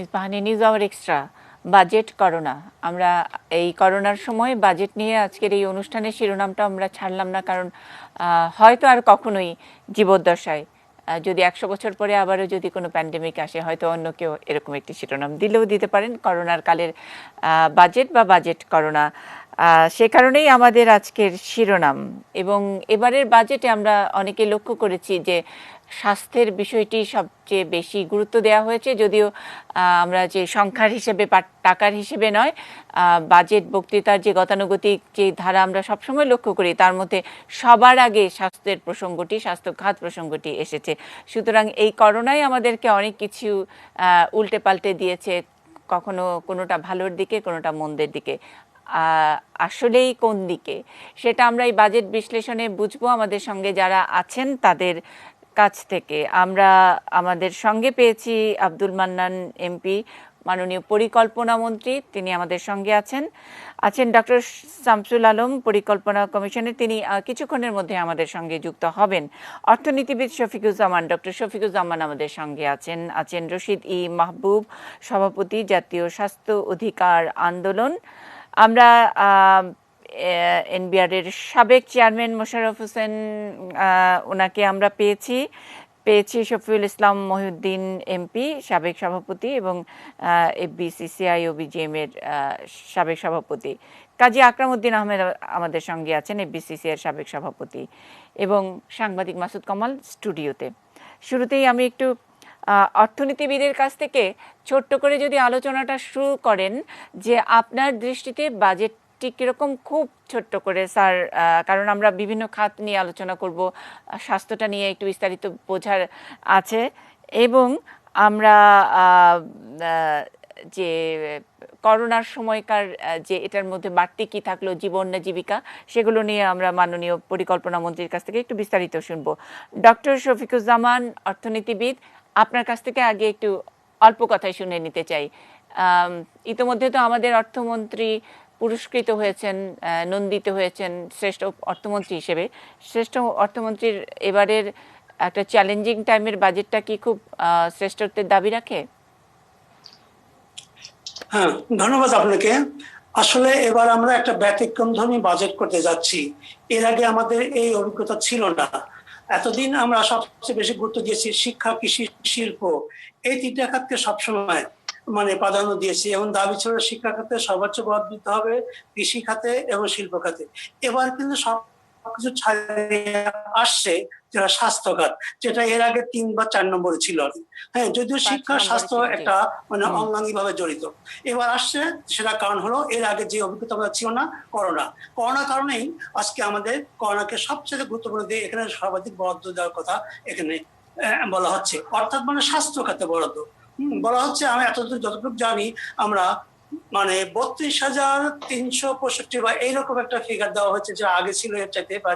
Ispahani news hour extra budget corona. আমরা এই করোনার সময় বাজেট নিয়ে আজকের এই অনুষ্ঠানের শিরোনামটা আমরা ছাড়লাম না, কারণ হয়তো আর কখনোই জীবদ্দশায় যদি 100 বছর পরে আবারও যদি কোনো প্যান্ডেমিক আসে, হয়তো অন্য কেউ এরকম একটি শিরোনাম দিলেও দিতে পারেন, করোনার কালের বাজেট বা বাজেট করোনা। সে কারণেই আমাদের আজকের শিরোনাম। এবং এবারের বাজেটে আমরা অনেকে লক্ষ্য করেছি যে স্বাস্থ্যের বিষয়টি সবচেয়ে বেশি গুরুত্ব দেওয়া হয়েছে, যদিও আমরা যে সংখ্যার হিসেবে বা টাকার হিসেবে নয়, বাজেট বক্তৃতার যে গতানুগতিক যে ধারা আমরা সবসময় লক্ষ্য করি, তার মধ্যে সবার আগে স্বাস্থ্যের প্রসঙ্গটি, স্বাস্থ্য খাত প্রসঙ্গটি এসেছে। সুতরাং এই করোনাই আমাদেরকে অনেক কিছু উল্টে পাল্টে দিয়েছে, কখনো কোনোটা ভালোর দিকে, কোনোটা মন্দের দিকে। আসলেই কোন দিকে সেটা আমরা এই বাজেট বিশ্লেষণে বুঝবো আমাদের সঙ্গে যারা আছেন তাদের কাছ থেকে। আমরা আমাদের সঙ্গে পেয়েছি আব্দুল মান্নান এমপি, মাননীয় পরিকল্পনা মন্ত্রী, তিনি আমাদের সঙ্গে আছেন ডক্টর শামসুল আলম, পরিকল্পনা কমিশনের, তিনি কিছুক্ষণের মধ্যে আমাদের সঙ্গে যুক্ত হবেন। অর্থনীতিবিদ শফিকুজ্জামান, ডক্টর শফিকুজ্জামান আমাদের সঙ্গে আছেন রশিদ ই মাহবুব, সভাপতি জাতীয় স্বাস্থ্য অধিকার আন্দোলন। আমরা এনবিআরের সাবেক চেয়ারম্যান মোশাররফ হোসেন, ওনাকে আমরা পেয়েছি শফিউল ইসলাম মহিউদ্দিন এমপি, সাবেক সভাপতি, এবং এফবিসিসিআই ও বিজিএম এর সাবেক সভাপতি। কাজী আকরাম উদ্দিন আহমেদ আমাদের সঙ্গে আছেন, এফবিসিসিআই এর সাবেক সভাপতি, এবং সাংবাদিক মাসুদ কামাল স্টুডিওতে। শুরুতেই আমি একটু অর্থনীতিবিদের কাছ থেকে ছোট্ট করে যদি আলোচনাটা শুরু করেন, যে আপনার দৃষ্টিতে বাজেটটি কীরকম, খুব ছোট্ট করে স্যার, কারণ আমরা বিভিন্ন খাত নিয়ে আলোচনা করব, স্বাস্থ্যটা নিয়ে একটু বিস্তারিত বোঝার আছে, এবং আমরা যে করোনার সময়কার যে এটার মধ্যে বাড়তি কী থাকলো, জীবন না জীবিকা, সেগুলো নিয়ে আমরা মাননীয় পরিকল্পনা মন্ত্রীর কাছ থেকে একটু বিস্তারিত শুনবো। ডক্টর শফিকুজ্জামান, অর্থনীতিবিদ, আপনার কাছ থেকে আগে একটু অল্প কথায় শুনে নিতে চাই। ইতোমধ্যে তো আমাদের অর্থমন্ত্রী পুরস্কৃত হয়েছেন, নন্দিত হয়েছেন শ্রেষ্ঠ অর্থমন্ত্রী হিসেবে। শ্রেষ্ঠ অর্থমন্ত্রীর এবারের একটা চ্যালেঞ্জিং টাইমের বাজেটটা কি খুব শ্রেষ্ঠত্বের দাবি রাখে? হ্যাঁ, ধন্যবাদ আপনাকে। আসলে এবার আমরা একটা ব্যতিক্রমধর্মী বাজেট করতে যাচ্ছি। এর আগে আমাদের এই অভিজ্ঞতা ছিল না। এতদিন আমরা সবচেয়ে বেশি গুরুত্ব দিয়েছি শিক্ষা, কৃষি, শিল্প, এই তিনটা খাতকে সবসময় প্রাধান্য দিয়েছি, এবং দাবি ছিল শিক্ষা খাতে সর্বোচ্চ বরাদ্দ দিতে হবে, কৃষি খাতে এবং শিল্প খাতে। এবার কিন্তু সবকিছু ছাড়িয়ে আসছে যেটা স্বাস্থ্য খাত, যেটা এর আগে 3 বা 4 নম্বরে ছিল। হ্যাঁ, যদিও শিক্ষা স্বাস্থ্য একটা অঙ্গাঙ্গি ভাবে জড়িত। এবার আসছে, সেটা কারণ হলো এর আগে যে অভিজ্ঞতা আমাদের ছিল না, করোনার কারণেই আজকে আমাদের করোনাকে সবচেয়ে গুরুত্বপূর্ণ দিয়ে এখানে সর্বাধিক বরাদ্দ দেওয়ার কথা এখানে বলা হচ্ছে, অর্থাৎ স্বাস্থ্য খাতে বরাদ্দ বলা হচ্ছে। আমি যতটুকু জানি, আমরা 32,365 বা এইরকম একটা ফিগার দেওয়া হচ্ছে, যা আগে ছিল এর চাইতে বা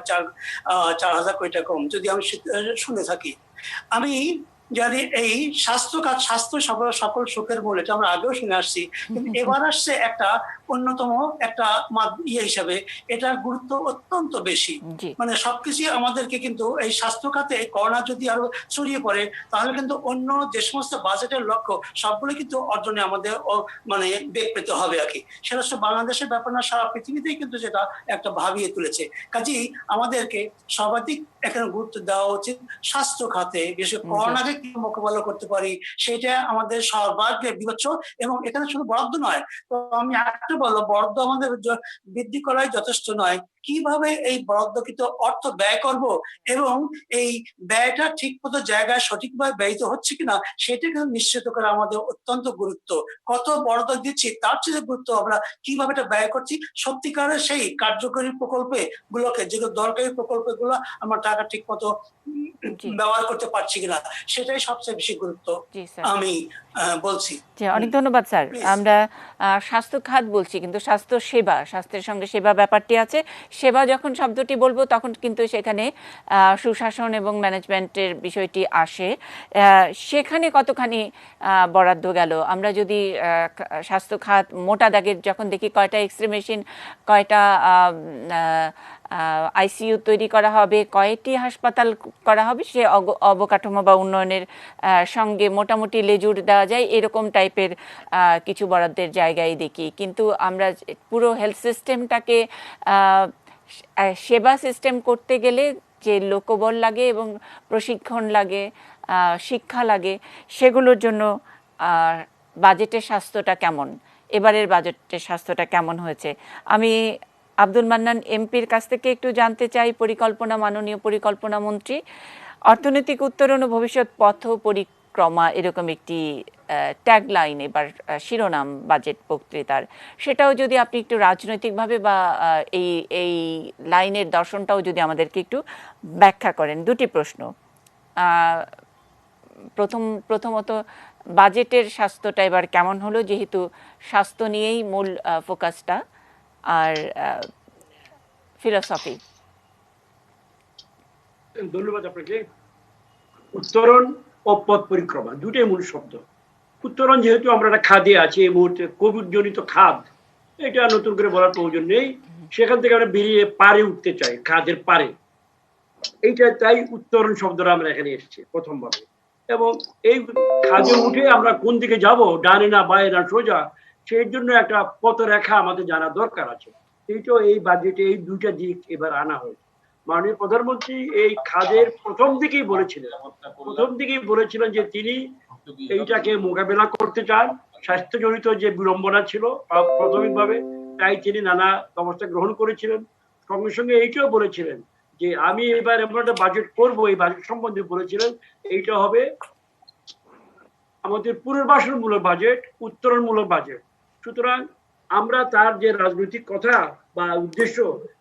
4,000 কোটি টাকা কম, যদি আমি শুনে থাকি। আমি জানি এই স্বাস্থ্য সকল সুখের মূল, এটা আমরা আগেও শুনে আসছি, কিন্তু এবার আসছে একটা অন্যতম একটা ইয়ে হিসাবে, এটার গুরুত্ব অত্যন্ত বেশি। সবকিছু আমাদেরকে কিন্তু এই স্বাস্থ্য খাতে করোনা যদি আরো ছড়িয়ে পড়ে, তাহলে কিন্তু অন্য যে সমস্ত বাজেটের লক্ষ্য সবগুলো কিন্তু অর্জনে আমাদের বেগ পেতে হবে আর কি। সেটা হচ্ছে বাংলাদেশের ব্যাপার না, সারা পৃথিবীতেই কিন্তু যেটা একটা ভাবিয়ে তুলেছে। কাজেই আমাদেরকে সর্বাধিক এখানে গুরুত্ব দেওয়া উচিত স্বাস্থ্য খাতে, বিশেষ করোনাকে কি মোকাবেলা করতে পারি সেটা আমাদের সর্বাগ্রে বিবেচ্য। এবং এখানে শুধু বরাদ্দ নয়, তো আমি একটা বলবো, বরাদ্দ আমাদের বৃদ্ধি করাই যথেষ্ট নয়, কিভাবে এই বরাদ্দকৃত অর্থ ব্যয় করব এবং এই ব্যয়টা ঠিক মতো জায়গায় সঠিকভাবে ব্যয়িত হচ্ছে কিনা সেটা কিন্তু নিশ্চিত করা আমাদের অত্যন্ত গুরুত্ব। কত বরাদ্দ দিচ্ছি তার চেয়ে গুরুত্ব আমরা কিভাবে এটা ব্যয় করছি, সত্যিকারের সেই কার্যকরী প্রকল্পে গুলোকে, যেগুলো দরকারি প্রকল্পগুলো আমরা টাকা ঠিক মতো ব্যবহার করতে পারছি কিনা, সেটাই সবচেয়ে বেশি গুরুত্ব আমি বলছি। অনেক ধন্যবাদ স্যার। আমরা স্বাস্থ্য খাত বলছি, কিন্তু স্বাস্থ্য সেবা, স্বাস্থ্যের সঙ্গে সেবা ব্যাপারটি আছে। সেবা যখন শব্দটি বলবো তখন কিন্তু সেখানে সুশাসন এবং ম্যানেজমেন্টের বিষয়টি আসে। সেখানে কতখানি বরাদ্দ গেল? আমরা যদি স্বাস্থ্য খাত মোটা দাগের যখন দেখি, কয়টা এক্সরে মেশিন, কয়টা আইসিইউ তৈরি করা হবে, কয়েকটি হাসপাতাল করা হবে, সে অবকাঠামো বা উন্নয়নের সঙ্গে মোটামুটি লেজুর দেওয়া যায় এরকম টাইপের কিছু বরাদ্দের জায়গায় দেখি। কিন্তু আমরা পুরো হেলথ সিস্টেমটাকে সেবা সিস্টেম করতে গেলে যে লোকবল লাগে এবং প্রশিক্ষণ লাগে, শিক্ষা লাগে, সেগুলোর জন্য বাজেটের স্বাস্থ্যটা কেমন, এবারের বাজেটের স্বাস্থ্যটা কেমন হয়েছে? আমি আব্দুল মান্নান এমপির কাছ থেকে একটু জানতে চাই, মাননীয় পরিকল্পনা মন্ত্রী, অর্থনৈতিক উত্তরণ ও ভবিষ্যৎ পথ পরিক্রমা এরকম একটি ট্যাগলাইন এবার শিরোনাম বাজেট বক্তৃতার, সেটাও যদি আপনি একটু রাজনৈতিকভাবে বা এই এই লাইনের দর্শনটাও যদি আমাদেরকে একটু ব্যাখ্যা করেন। দুটি প্রশ্ন। প্রথমত বাজেটের স্বাস্থ্যটা এবার কেমন হলো, যেহেতু স্বাস্থ্য নিয়েই মূল ফোকাসটা, আর ফিলোসফি। ধন্যবাদ আপনাকে। উত্তরণ ও পথ পরিক্রমা দুটোই মূল শব্দ। উত্তরণ যেহেতু আমরা একটা খাদে আছি এই মুহূর্তে, কোভিড জনিত খাদ, এটা নতুন করে বলার প্রয়োজন নেই। সেখান থেকে আমরা বেরিয়ে পারে উঠতে চাই, খাদের পারে, এইটা তাই উত্তরণ শব্দটা আমরা এখানে এসেছি প্রথমভাবে। এবং এই খাদে উঠে আমরা কোন দিকে যাব, ডানে না বায়ে না সোজা, সেই জন্য একটা পথরেখা আমাদের জানা দরকার আছে। এইটা এই বাজেটে এই দুইটা দিক এবার আনা হয়েছে। মাননীয় প্রধানমন্ত্রী এই খাদের প্রথম দিকেই বলেছিলেন যে তিনি এইটাকে মোকাবেলা করতে চান। স্বাস্থ্যজনিত যে বিড়ম্বনা ছিল প্রাথমিকভাবে, তাই তিনি নানা ব্যবস্থা গ্রহণ করেছিলেন। সঙ্গে সঙ্গে এইটাও বলেছিলেন যে আমি এবার এমন একটা বাজেট করবো, এই বাজেট সম্বন্ধে বলেছিলেন এইটা হবে আমাদের পুনর্বাসনমূলক বাজেট, উত্তরণমূলক বাজেট। সুতরাং আমরা তার যে রাজনৈতিক কথা বা উদ্দেশ্য,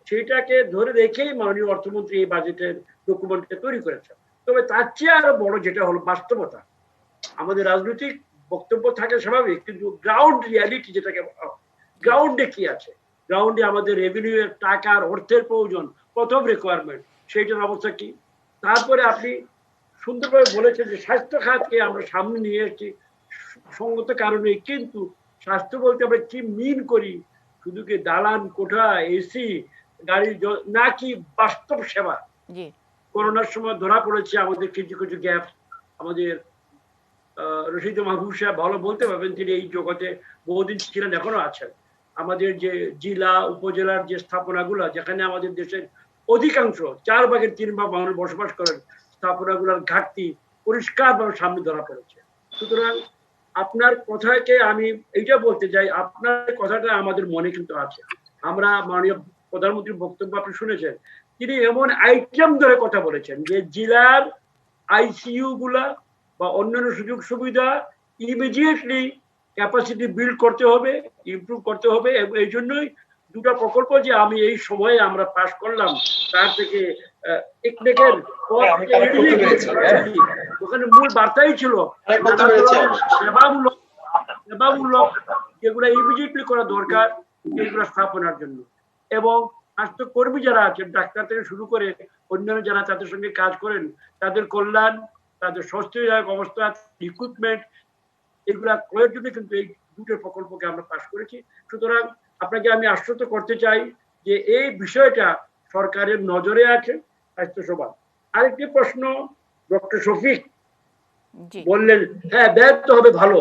সেটাকে ধরে রেখেই মাননীয় অর্থমন্ত্রী এই বাজেটের ডকুমেন্টটা তৈরি করেছেন। তবে তার চেয়ে আরো বড় যেটা হলো বাস্তবতা। আমাদের রাজনৈতিক বক্তব্য থাকে স্বাভাবিক, কিন্তু গ্রাউন্ড রিয়ালিটি যেটাকে, গ্রাউন্ডে কি আছে, গ্রাউন্ডে আমাদের রেভিনিউ এর টাকার অর্থের প্রয়োজন, প্রথম রিকোয়ারমেন্ট, সেইটার অবস্থা কি। তারপরে আপনি সুন্দরভাবে বলেছেন যে স্বাস্থ্য খাতকে আমরা সামনে নিয়ে এসেছি সঙ্গত কারণে, কিন্তু স্বাস্থ্য বলতে আমরা কি মিন করি, শুধু কি দালান কোঠা, এসি, গাড়ি, নাকি বাস্তব সেবা। করোনার সময় ধরা পড়েছে আমাদের কিছু কিছু গ্যাপ। আমাদের রশিদ মাহবুব সাহেব ভালো বলতে পারবেন, তিনি এই জগতে বহুদিন ছিলেন, এখনো আছেন। আমাদের যে জেলা উপজেলার যে স্থাপনাগুলো, যেখানে আমাদের দেশের অধিকাংশ 4/3 মানুষ বসবাস করেন, স্থাপনাগুলোর ঘাটতি পরিষ্কারভাবে সামনে ধরা পড়েছে। সুতরাং আপনার কথাকে আমি এইটা বলতে চাই, আপনার কথাটা আমাদের মনে কিন্তু আছে। আমরা মাননীয় প্রধানমন্ত্রীর বক্তব্য আপনি শুনেছেন, তিনি এমন আইটেম ধরে কথা বলেছেন যে জেলার আইসিইউ গুলা বা অন্যান্য সুযোগ সুবিধা ইমিডিয়েটলি ক্যাপাসিটি বিল্ড করতে হবে, ইমপ্রুভ করতে হবে। এই জন্যই দুটা প্রকল্প যে আমি এই সময়ে আমরা পাশ করলাম, তার থেকে ওখানে মূল বার্তাই ছিল সেবামূলক যেগুলো ইমিডিয়েটলি করা দরকার, এইগুলো স্থাপনার জন্য। এবং স্বাস্থ্যকর্মী যারা আছেন, ডাক্তার থেকে শুরু করে অন্যান্য যারা তাদের সঙ্গে কাজ করেন, তাদের কল্যাণ, তাদের স্বাস্থ্যসহায়ক অবস্থা, ইকুইপমেন্ট, এগুলা ক্রয়ের জন্য কিন্তু এই দুটো প্রকল্পকে আমরা পাশ করেছি। সুতরাং আপনাকে আমি আশ্বস্ত করতে চাই যে এই বিষয়টা সরকারের নজরে আছে, স্বাস্থ্যসেবা। আরেকটি প্রশ্ন ডক্টর শফিক বললেন, হ্যাঁ ব্যয় তো হবে ভালো,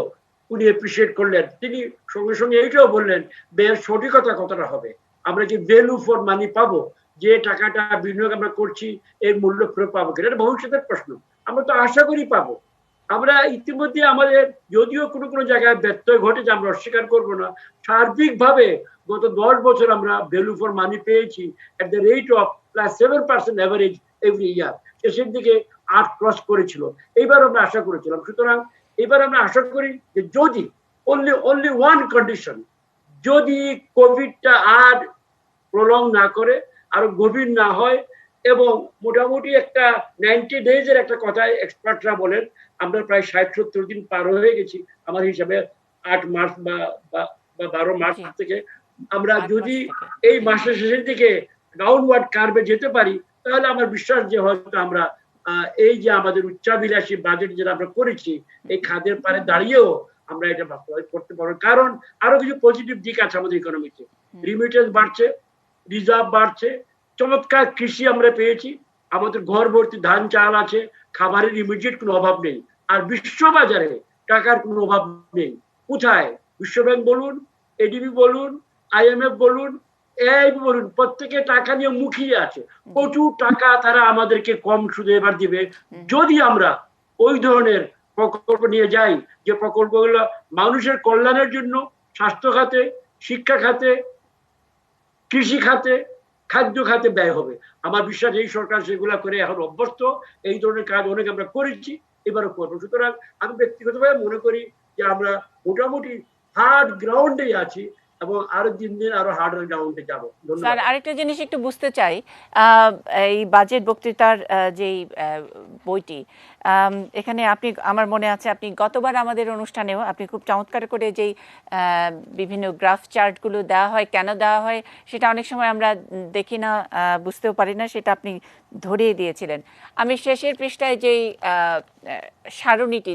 উনি এপ্রিসিয়েট করলেন। তিনি সঙ্গে সঙ্গে এইটাও বললেন ব্যয়ের সঠিকতা কতটা হবে, আমরা কি ভ্যালু ফর মানি পাবো, যে টাকাটা বিনিয়োগ আমরা করছি এর মূল্য ফেরত পাবো কিনা, এটা ভবিষ্যতের প্রশ্ন। আমরা তো আশা করি পাবো। আমরা ইতিমধ্যে আমাদের যদিও কোনো কোনো জায়গায় ব্যত্যয় ঘটেছে, আমরা অস্বীকার করবো না, সার্বিকভাবে গত 10 বছর আমরা ভ্যালু ফর মানি পেয়েছি at the rate of +7% average every year. শেষের দিকে 8 ক্রস করেছিল, এইবার আমরা আশা করেছিলাম। সুতরাং এবার আমরা আশা করি যে যদি only one condition, যদি কোভিডটা আর প্রলং না করে, আরো গভীর না হয়, এবং মোটামুটি একটা 90 ডেজের একটা কথায় এক্সপার্টরা বলেন, আমরা প্রায় 60-70 দিন পার হয়ে গেছি আমার হিসাবে, 8 মার্চ বা 12 মার্চ থেকে। আমরা যদি এই মাসের শেষের দিকে ডাউনওয়ার্ড কার্ভে যেতে পারি, তাহলে আমার বিশ্বাস যে হয়তো আমরা এই যে আমাদের উচ্চাভিলাষী বাজেট যেটা আমরা করেছি, এই খাদের পারে দাঁড়িয়েও আমরা এটা বাস্তবায়ন করতে পারবো। কারণ আরো কিছু পজিটিভ দিক আছে আমাদের ইকোনমিতে, রিমিটেন্স বাড়ছে, রিজার্ভ বাড়ছে, চমৎকার কৃষি আমরা পেয়েছি, আমাদের ঘর ভর্তি ধান চাল আছে, খাবারের ইমিডিয়েট কোনো অভাব নেই। আর বিশ্ববাজারে টাকার কোনো অভাব নেই। কোথায়? বিশ্বব্যাংক বলুন, এডিবি বলুন, IMF বলুন, এই বলুন, প্রত্যেকে টাকা নিয়ে মুখিয়ে আছে। প্রচুর টাকা তারা আমাদেরকে কম সুদে এবার দিবে যদি আমরা ওই ধরনের প্রকল্প নিয়ে যাই, যে প্রকল্পগুলো মানুষের কল্যাণের জন্য স্বাস্থ্য খাতে, শিক্ষা খাতে, কৃষি খাতে, খাদ্য খাতে ব্যয় হবে। আমার বিশ্বাস এই সরকার সেগুলা করে এখন অভ্যস্ত। এই ধরনের কাজ অনেক আমরা করেছি, এবারও করবো। সুতরাং আমি ব্যক্তিগতভাবে মনে করি যে আমরা মোটামুটি হার্ড গ্রাউন্ডে আছি এবং আরো দিন দিন আরো হার্ড গ্রাউন্ডে যাবো। স্যার, আরেকটা জিনিস একটু বুঝতে চাই, এই বাজেট বক্তৃতার যেই বইটি, এখানে আপনি, আমার মনে আছে আপনি গতবার আমাদের অনুষ্ঠানেও আপনি খুব চমৎকার করে যেই বিভিন্ন গ্রাফ চার্টগুলো দেওয়া হয়, কেন দেওয়া হয় সেটা অনেক সময় আমরা দেখি না, বুঝতেও পারি না, সেটা আপনি ধরিয়ে দিয়েছিলেন। আমি শেষের পৃষ্ঠায় যেই সারণীটি,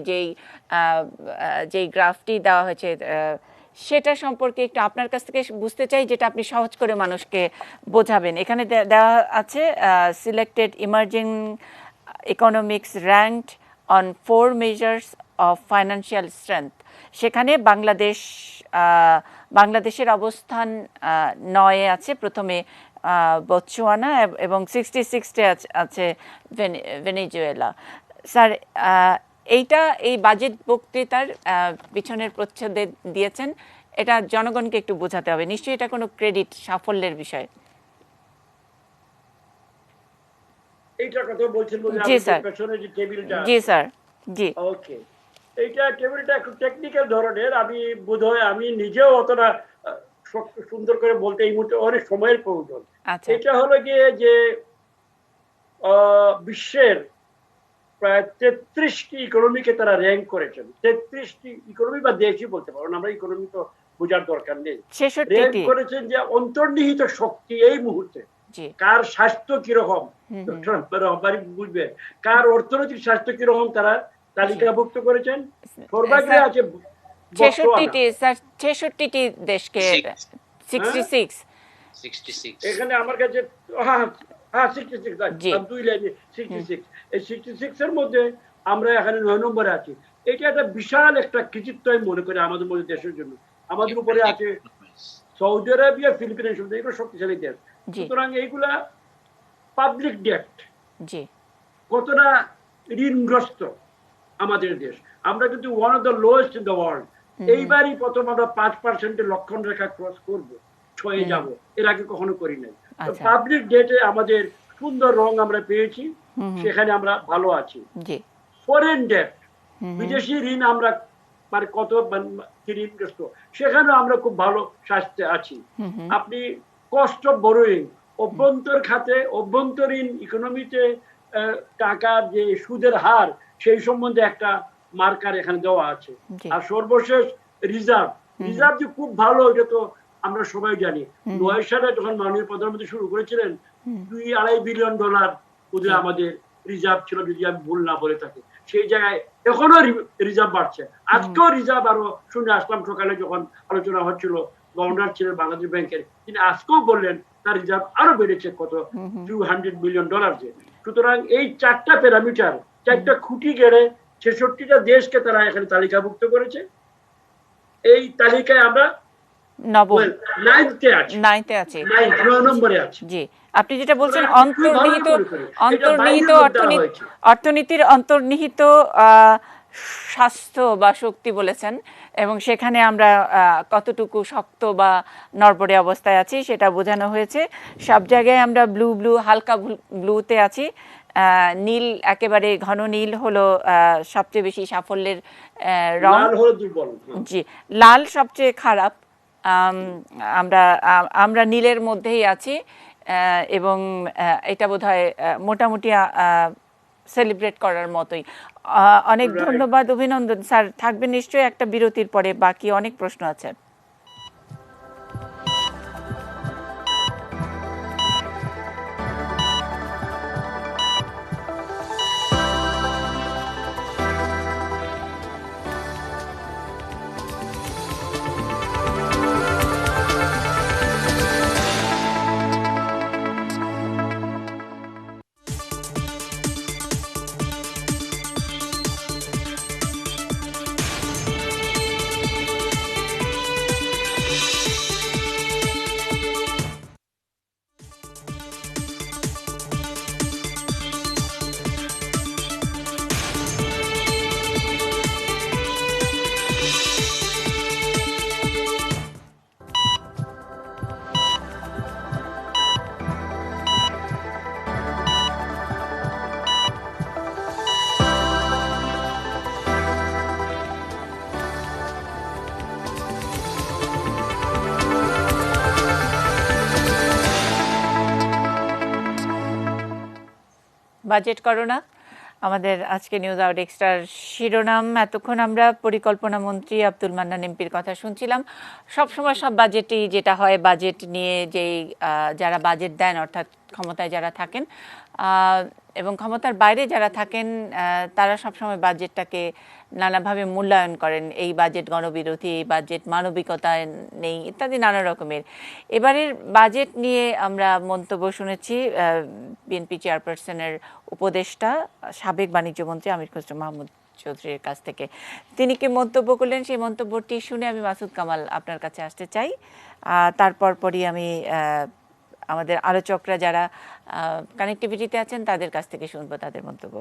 যেই গ্রাফটি দেওয়া হয়েছে সেটা সম্পর্কে একটু আপনার কাছ থেকে বুঝতে চাই, যেটা আপনি সহজ করে মানুষকে বোঝাবেন। এখানে দেওয়া আছে selected emerging economics ranked on 4 measures of financial strength. সেখানে বাংলাদেশের অবস্থান 9-এ আছে, প্রথমে বতসোয়ানা এবং 66-এ আছে ভেনেজুয়েলা। স্যার, এই বাজেট বক্তৃতার পিছনের প্রচ্ছদে দিয়েছেন, এটা জনগণকে একটু বোঝাতে হবে। নিশ্চয়ই এটা কোনো ক্রেডিট, সাফল্যের বিষয়। এইটার কথা বলছেন বলে জি স্যার, পেছনে যে টেবিলটা, জি স্যার, জি ওকে, এইটা টেবিলটা একটু টেকনিক্যাল ধরনের। আমি বোধহয় আমি নিজেও অতটা সুন্দর করে বলতে এই মুহূর্তে অনেক সময়ের প্রয়োজন। এটা হলো গিয়ে যে বিশ্বের প্রায় 33টি ইকোনমিকে তারা র্যাঙ্ক করেছেন। 33টি ইকোনমি বা দেশই বলতে পারো, আমরা ইকোনমি তো বোঝার দরকার নেই। র্যাঙ্ক করেছেন যে অন্তর্নিহিত শক্তি এই মুহূর্তে, কার স্বাস্থ্য কিরকম বুঝবে, কার অর্থনৈতিক স্বাস্থ্য কিরকম তারা তালিকাভুক্ত করেছেন। সর্বাগ্রে আছে 66টি দেশকে, 66 এখানে আমার কাছে 66 এই 66 এর মধ্যে আমরা এখানে 9 নম্বরে আছি। এটা একটা বিশাল একটা কৃতিত্ব আমি মনে করি আমাদের মধ্যে, দেশের জন্য। আমাদের উপরে আছে সৌদি আরবিয়া, ফিলিপিনের সাথে, এগুলো শক্তিশালী দেশ। সুতরাং এইগুলা পাবলিক ডেট, কতটা ঋণগ্রস্ত আমাদের দেশ। আমরা কিন্তু one of the lowest in the world. এইবারই প্রথম আমরা 5% লক্ষণ রেখা ক্রস করবো, 6-এ যাবো, এর আগে কখনো করি নাই। পাবলিক ডেটে আমাদের সুন্দর রং আমরা পেয়েছি, সেখানে আমরা ভালো আছি। ফরেন ডেট, বিদেশি ঋণ আমরা মানে কত ঋণগ্রস্ত, সেখানেও আমরা খুব ভালো স্বাস্থ্যে আছি। আপনি কস্ট অফ বরোয়িং, অভ্যন্তর খাতে, অভ্যন্তরীণ ইকোনমিতে টাকার যে সুদের হার, সেই সম্বন্ধে একটা মার্কার এখানে দেওয়া আছে। আর সর্বশেষ রিজার্ভ যে খুব ভালো, এটা তো আমরা সবাই জানি। 9 সালে যখন মাননীয় প্রধানমন্ত্রী শুরু করেছিলেন, $2-2.5 বিলিয়ন ওদের আমাদের রিজার্ভ ছিল, যদি আমি ভুল না বলে থাকি। সেই জায়গায় এখনো রিজার্ভ বাড়ছে। আজকেও রিজার্ভ আরো শুনে আসলাম সকালে যখন আলোচনা হচ্ছিল, গভর্নর ছিলেন বাংলাদেশ ব্যাংকের, তিনি আজকেও বললেন তার রিজার্ভ আরো বেড়েছে কত, $200 বিলিয়ন। সুতরাং এই 4টা প্যারামিটার, 4টা খুঁটি গেড়ে 66টা দেশকে তারা এখানে তালিকাভুক্ত করেছে। এই তালিকায় আমরা 9তে আছি, 9 নম্বরে আছি। জি, আপনি যেটা বলছেন অর্থনীতির অন্তর্নিহিত স্বাস্থ্য বা শক্তি বলেছেন, এবং সেখানে আমরা কতটুকু শক্ত বা নড়বড়ে অবস্থায় আছি সেটা বোঝানো হয়েছে। সব জায়গায় আমরা ব্লু, হালকা ব্লুতে আছি। নীল, একেবারে ঘন নীল হলো সবচেয়ে বেশি সাফল্যের রং। জি, লাল সবচেয়ে খারাপ। আমরা নীলের মধ্যেই আছি, এবং এটা বোধহয় মোটামুটি সেলিব্রেট করার মতোই। অনেক ধন্যবাদ, অভিনন্দন স্যার। থাকবেন নিশ্চয়ই একটা বিরতির পরে, বাকি অনেক প্রশ্ন আছে। বাজেট করোনা আমাদের আজকে নিউজ আউট এক্সট্রার শিরোনাম। এতক্ষণ আমরা পরিকল্পনা মন্ত্রী আব্দুল মান্নান এমপির কথা শুনছিলাম। সবসময় সব বাজেটেই যেটা হয়, বাজেট নিয়ে যেই যারা বাজেট দেন অর্থাৎ ক্ষমতায় যারা থাকেন এবং ক্ষমতার বাইরে যারা থাকেন তারা সবসময় বাজেটটাকে নানাভাবে মূল্যায়ন করেন। এই বাজেট গণবিরোধী, এই বাজেট মানবিকতা নেই ইত্যাদি নানা রকমের। এবারের বাজেট নিয়ে আমরা মন্তব্য শুনেছি বিএনপি চেয়ারপারসনের উপদেষ্টা সাবেক বাণিজ্যমন্ত্রী আমির খসরু মাহমুদ চৌধুরীর কাছ থেকে। তিনি কি মন্তব্য করলেন, সেই মন্তব্যটি শুনে আমি মাসুদ কামাল আপনার কাছে আসতে চাই। তারপর পরই আমি আমাদের আলোচকরা যারা কানেক্টিভিটিতে আছেন তাদের কাছ থেকে শুনবো তাদের মন্তব্য।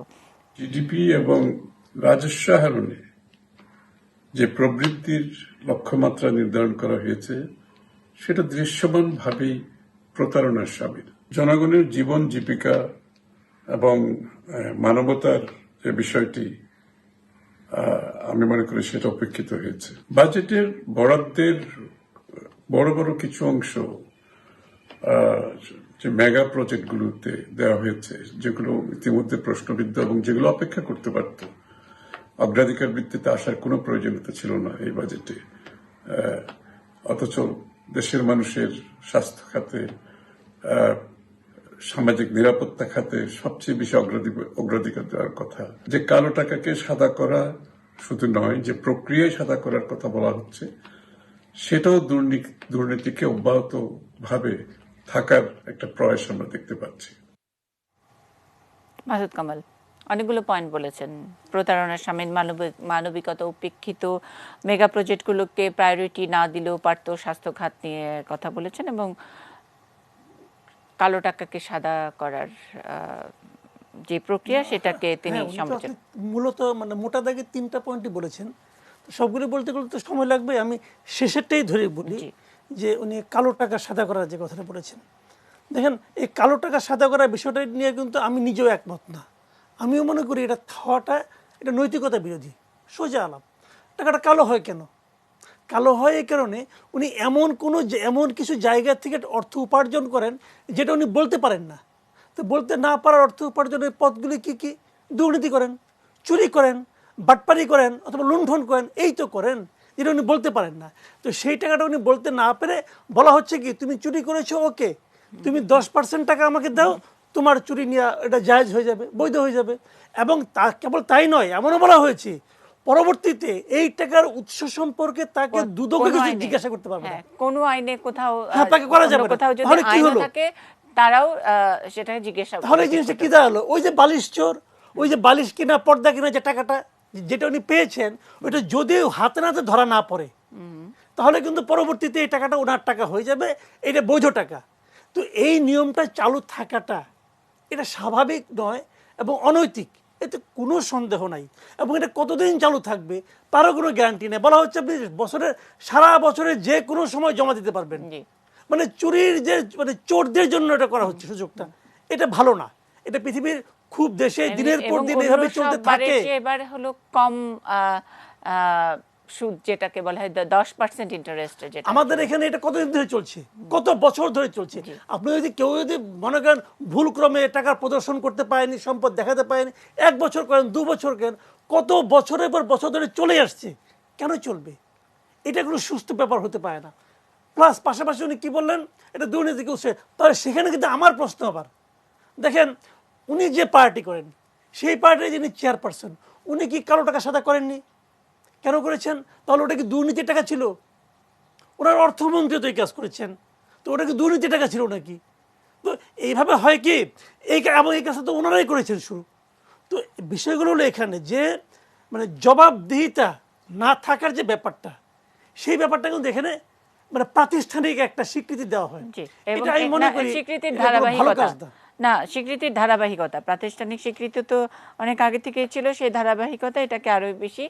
জিডিপি এবং রাজস্ব আহরণে যে প্রবৃদ্ধির লক্ষ্যমাত্রা নির্ধারণ করা হয়েছে সেটা দৃশ্যমানভাবেই প্রতারণার শামিল। জনগণের জীবন জীবিকা এবং মানবতার যে বিষয়টি আমি মনে করি সেটা উপেক্ষিত হয়েছে। বাজেটের বরাদ্দের বড় বড় কিছু অংশ যে মেগা প্রজেক্টগুলোতে দেওয়া হয়েছে, যেগুলো ইতিমধ্যে প্রশ্নবিদ্ধ এবং যেগুলো অপেক্ষা করতে পারত, অগ্রাধিকার ভিত্তিতে আসার কোনো প্রয়োজনীয়তা ছিল না এই বাজেটে। অথচ দেশের মানুষের স্বাস্থ্য খাতে, সামাজিক নিরাপত্তা খাতে সবচেয়ে বেশি অগ্রাধিকার দেওয়ার কথা। যে কালো টাকাকে সাদা করা শুধু নয়, যে প্রক্রিয়ায় সাদা করার কথা বলা হচ্ছে সেটাও দুর্নীতিকে অব্যাহত ভাবে থাকার একটা প্রয়াস আমরা দেখতে পাচ্ছি। মাসুদ কামাল অনেকগুলো পয়েন্ট বলেছেন। প্রতারণার সামিল, মানবিকতা উপেক্ষিত, মেগা প্রজেক্টগুলোকে প্রায়োরিটি না দিলেও পারত, স্বাস্থ্য খাত নিয়ে কথা বলেছেন এবং কালো টাকাকে সাদা করার যে প্রক্রিয়া সেটাকে তিনি সমালোচনা। মূলত মানে মোটা দাগে 3টা পয়েন্টই বলেছেন। তো সবগুলো বলতে গেলে তো সময় লাগবে, আমি শেষেরটাই ধরে বলি যে উনি কালো টাকা সাদা করার যে কথাটা বলেছেন। দেখেন, এই কালো টাকা সাদা করার বিষয়টা নিয়ে কিন্তু আমি নিজেও একমত না। আমিও মনে করি এটা খাওয়াটা এটা নৈতিকতা বিরোধী। সোজা আলাপ, টাকাটা কালো হয় কেন? কালো হয় এই কারণে উনি এমন কিছু জায়গা থেকে অর্থ উপার্জন করেন যেটা উনি বলতে পারেন না। তো বলতে না পারার অর্থ উপার্জনের পথগুলি কি কি? দুর্নীতি করেন, চুরি করেন, বাটপারি করেন অথবা লুণ্ঠন করেন, এই তো করেন যেটা উনি বলতে পারেন না। তো সেই টাকাটা উনি বলতে না পেরে বলা হচ্ছে কি, তুমি চুরি করেছো, ওকে তুমি 10% টাকা আমাকে দাও, তোমার চুরি নিয়ে এটা জায়েজ হয়ে যাবে, বৈধ হয়ে যাবে। এবং তা কেবল তাই নয়, এমনও বলা হয়েছে পরবর্তীতে এই টাকার উৎস সম্পর্কে তাকে দুদকে কিছু জিজ্ঞাসা করতে পারবে না। কোন আইনে কোথাও তাকে করা যাবে না। কোথাও যদি তাহলে কি আইন হলো? থাকে তারাও সেটাকে জিজ্ঞাসা। তাহলে এই জিনিসটা কি দাঁড়ালো? ওই যে বালিশ চোর, ওই যে বালিশ কিনা, পর্দা কিনা যে টাকাটা যেটা উনি পেয়েছেন, ওইটা যদিও হাতে নাতে ধরা না পড়ে তাহলে কিন্তু পরবর্তীতে এই টাকাটা ওনার টাকা হয়ে যাবে, এটা বৈধ টাকা। তো এই নিয়মটা চালু থাকাটা এটা স্বাভাবিক নয় এবং অনৈতিক, এতে কোনো সন্দেহ নাই। এবং এটা কতদিন চালু থাকবে তারও কোনো গ্যারান্টি নেই। বলা হচ্ছে আপনি সারা বছরে যে কোনো সময় জমা দিতে পারবেন। মানে চুরির যে মানে চোরদের জন্য এটা করা হচ্ছে সুযোগটা, এটা ভালো না। এটা পৃথিবীর খুব দেশে দিনের পর দিন এভাবে চলতে থাকে। এবার হলো কম সুদ, যেটাকে বলা হয় 10% ইন্টারেস্ট, যেটা আমাদের এখানে এটা কতদিন ধরে চলছে, কত বছর ধরে চলছে। আপনি যদি কেউ যদি মনে করেন ভুল ক্রমে টাকার প্রদর্শন করতে পারেনি, সম্পদ দেখাতে পারেনি, 1 বছর করেন, 2 বছর করেন, কত বছরের পর বছর ধরে চলে আসছে, কেন চলবে? এটা কোনো সুস্থ ব্যাপার হতে পারে না। প্লাস পাশাপাশি উনি কি বললেন, এটা দুর্নীতি করছে। তাহলে সেখানে কিন্তু আমার প্রশ্ন আবার, দেখেন উনি যে পার্টি করেন সেই পার্টির যিনি চেয়ারপারসন, উনি কি কালো টাকা সাদা করেননি? কেন করেছেন? তাহলে ওটা কি দুর্নীতির টাকা ছিল? ওনার অর্থমন্ত্রী তো এই কাজ করেছেন, তো ওটা কি দুর্নীতির টাকা ছিল নাকি? তো এইভাবে হয় কি, এই কাজটা তো ওনারাই করেছেন শুরু। তো বিষয়গুলো হলো এখানে যে মানে জবাবদিহিতা না থাকার যে ব্যাপারটা, সেই ব্যাপারটা কিন্তু এখানে মানে প্রাতিষ্ঠানিক একটা স্বীকৃতি দেওয়া হয়। এটা আমি মনে করি স্বীকৃতির ধারাবাহিকতা না, স্বীকৃতির ধারাবাহিকতা, প্রাতিষ্ঠানিক স্বীকৃতি তো অনেক আগে থেকেই ছিল, সেই ধারাবাহিকতা এটাকে আরো বেশি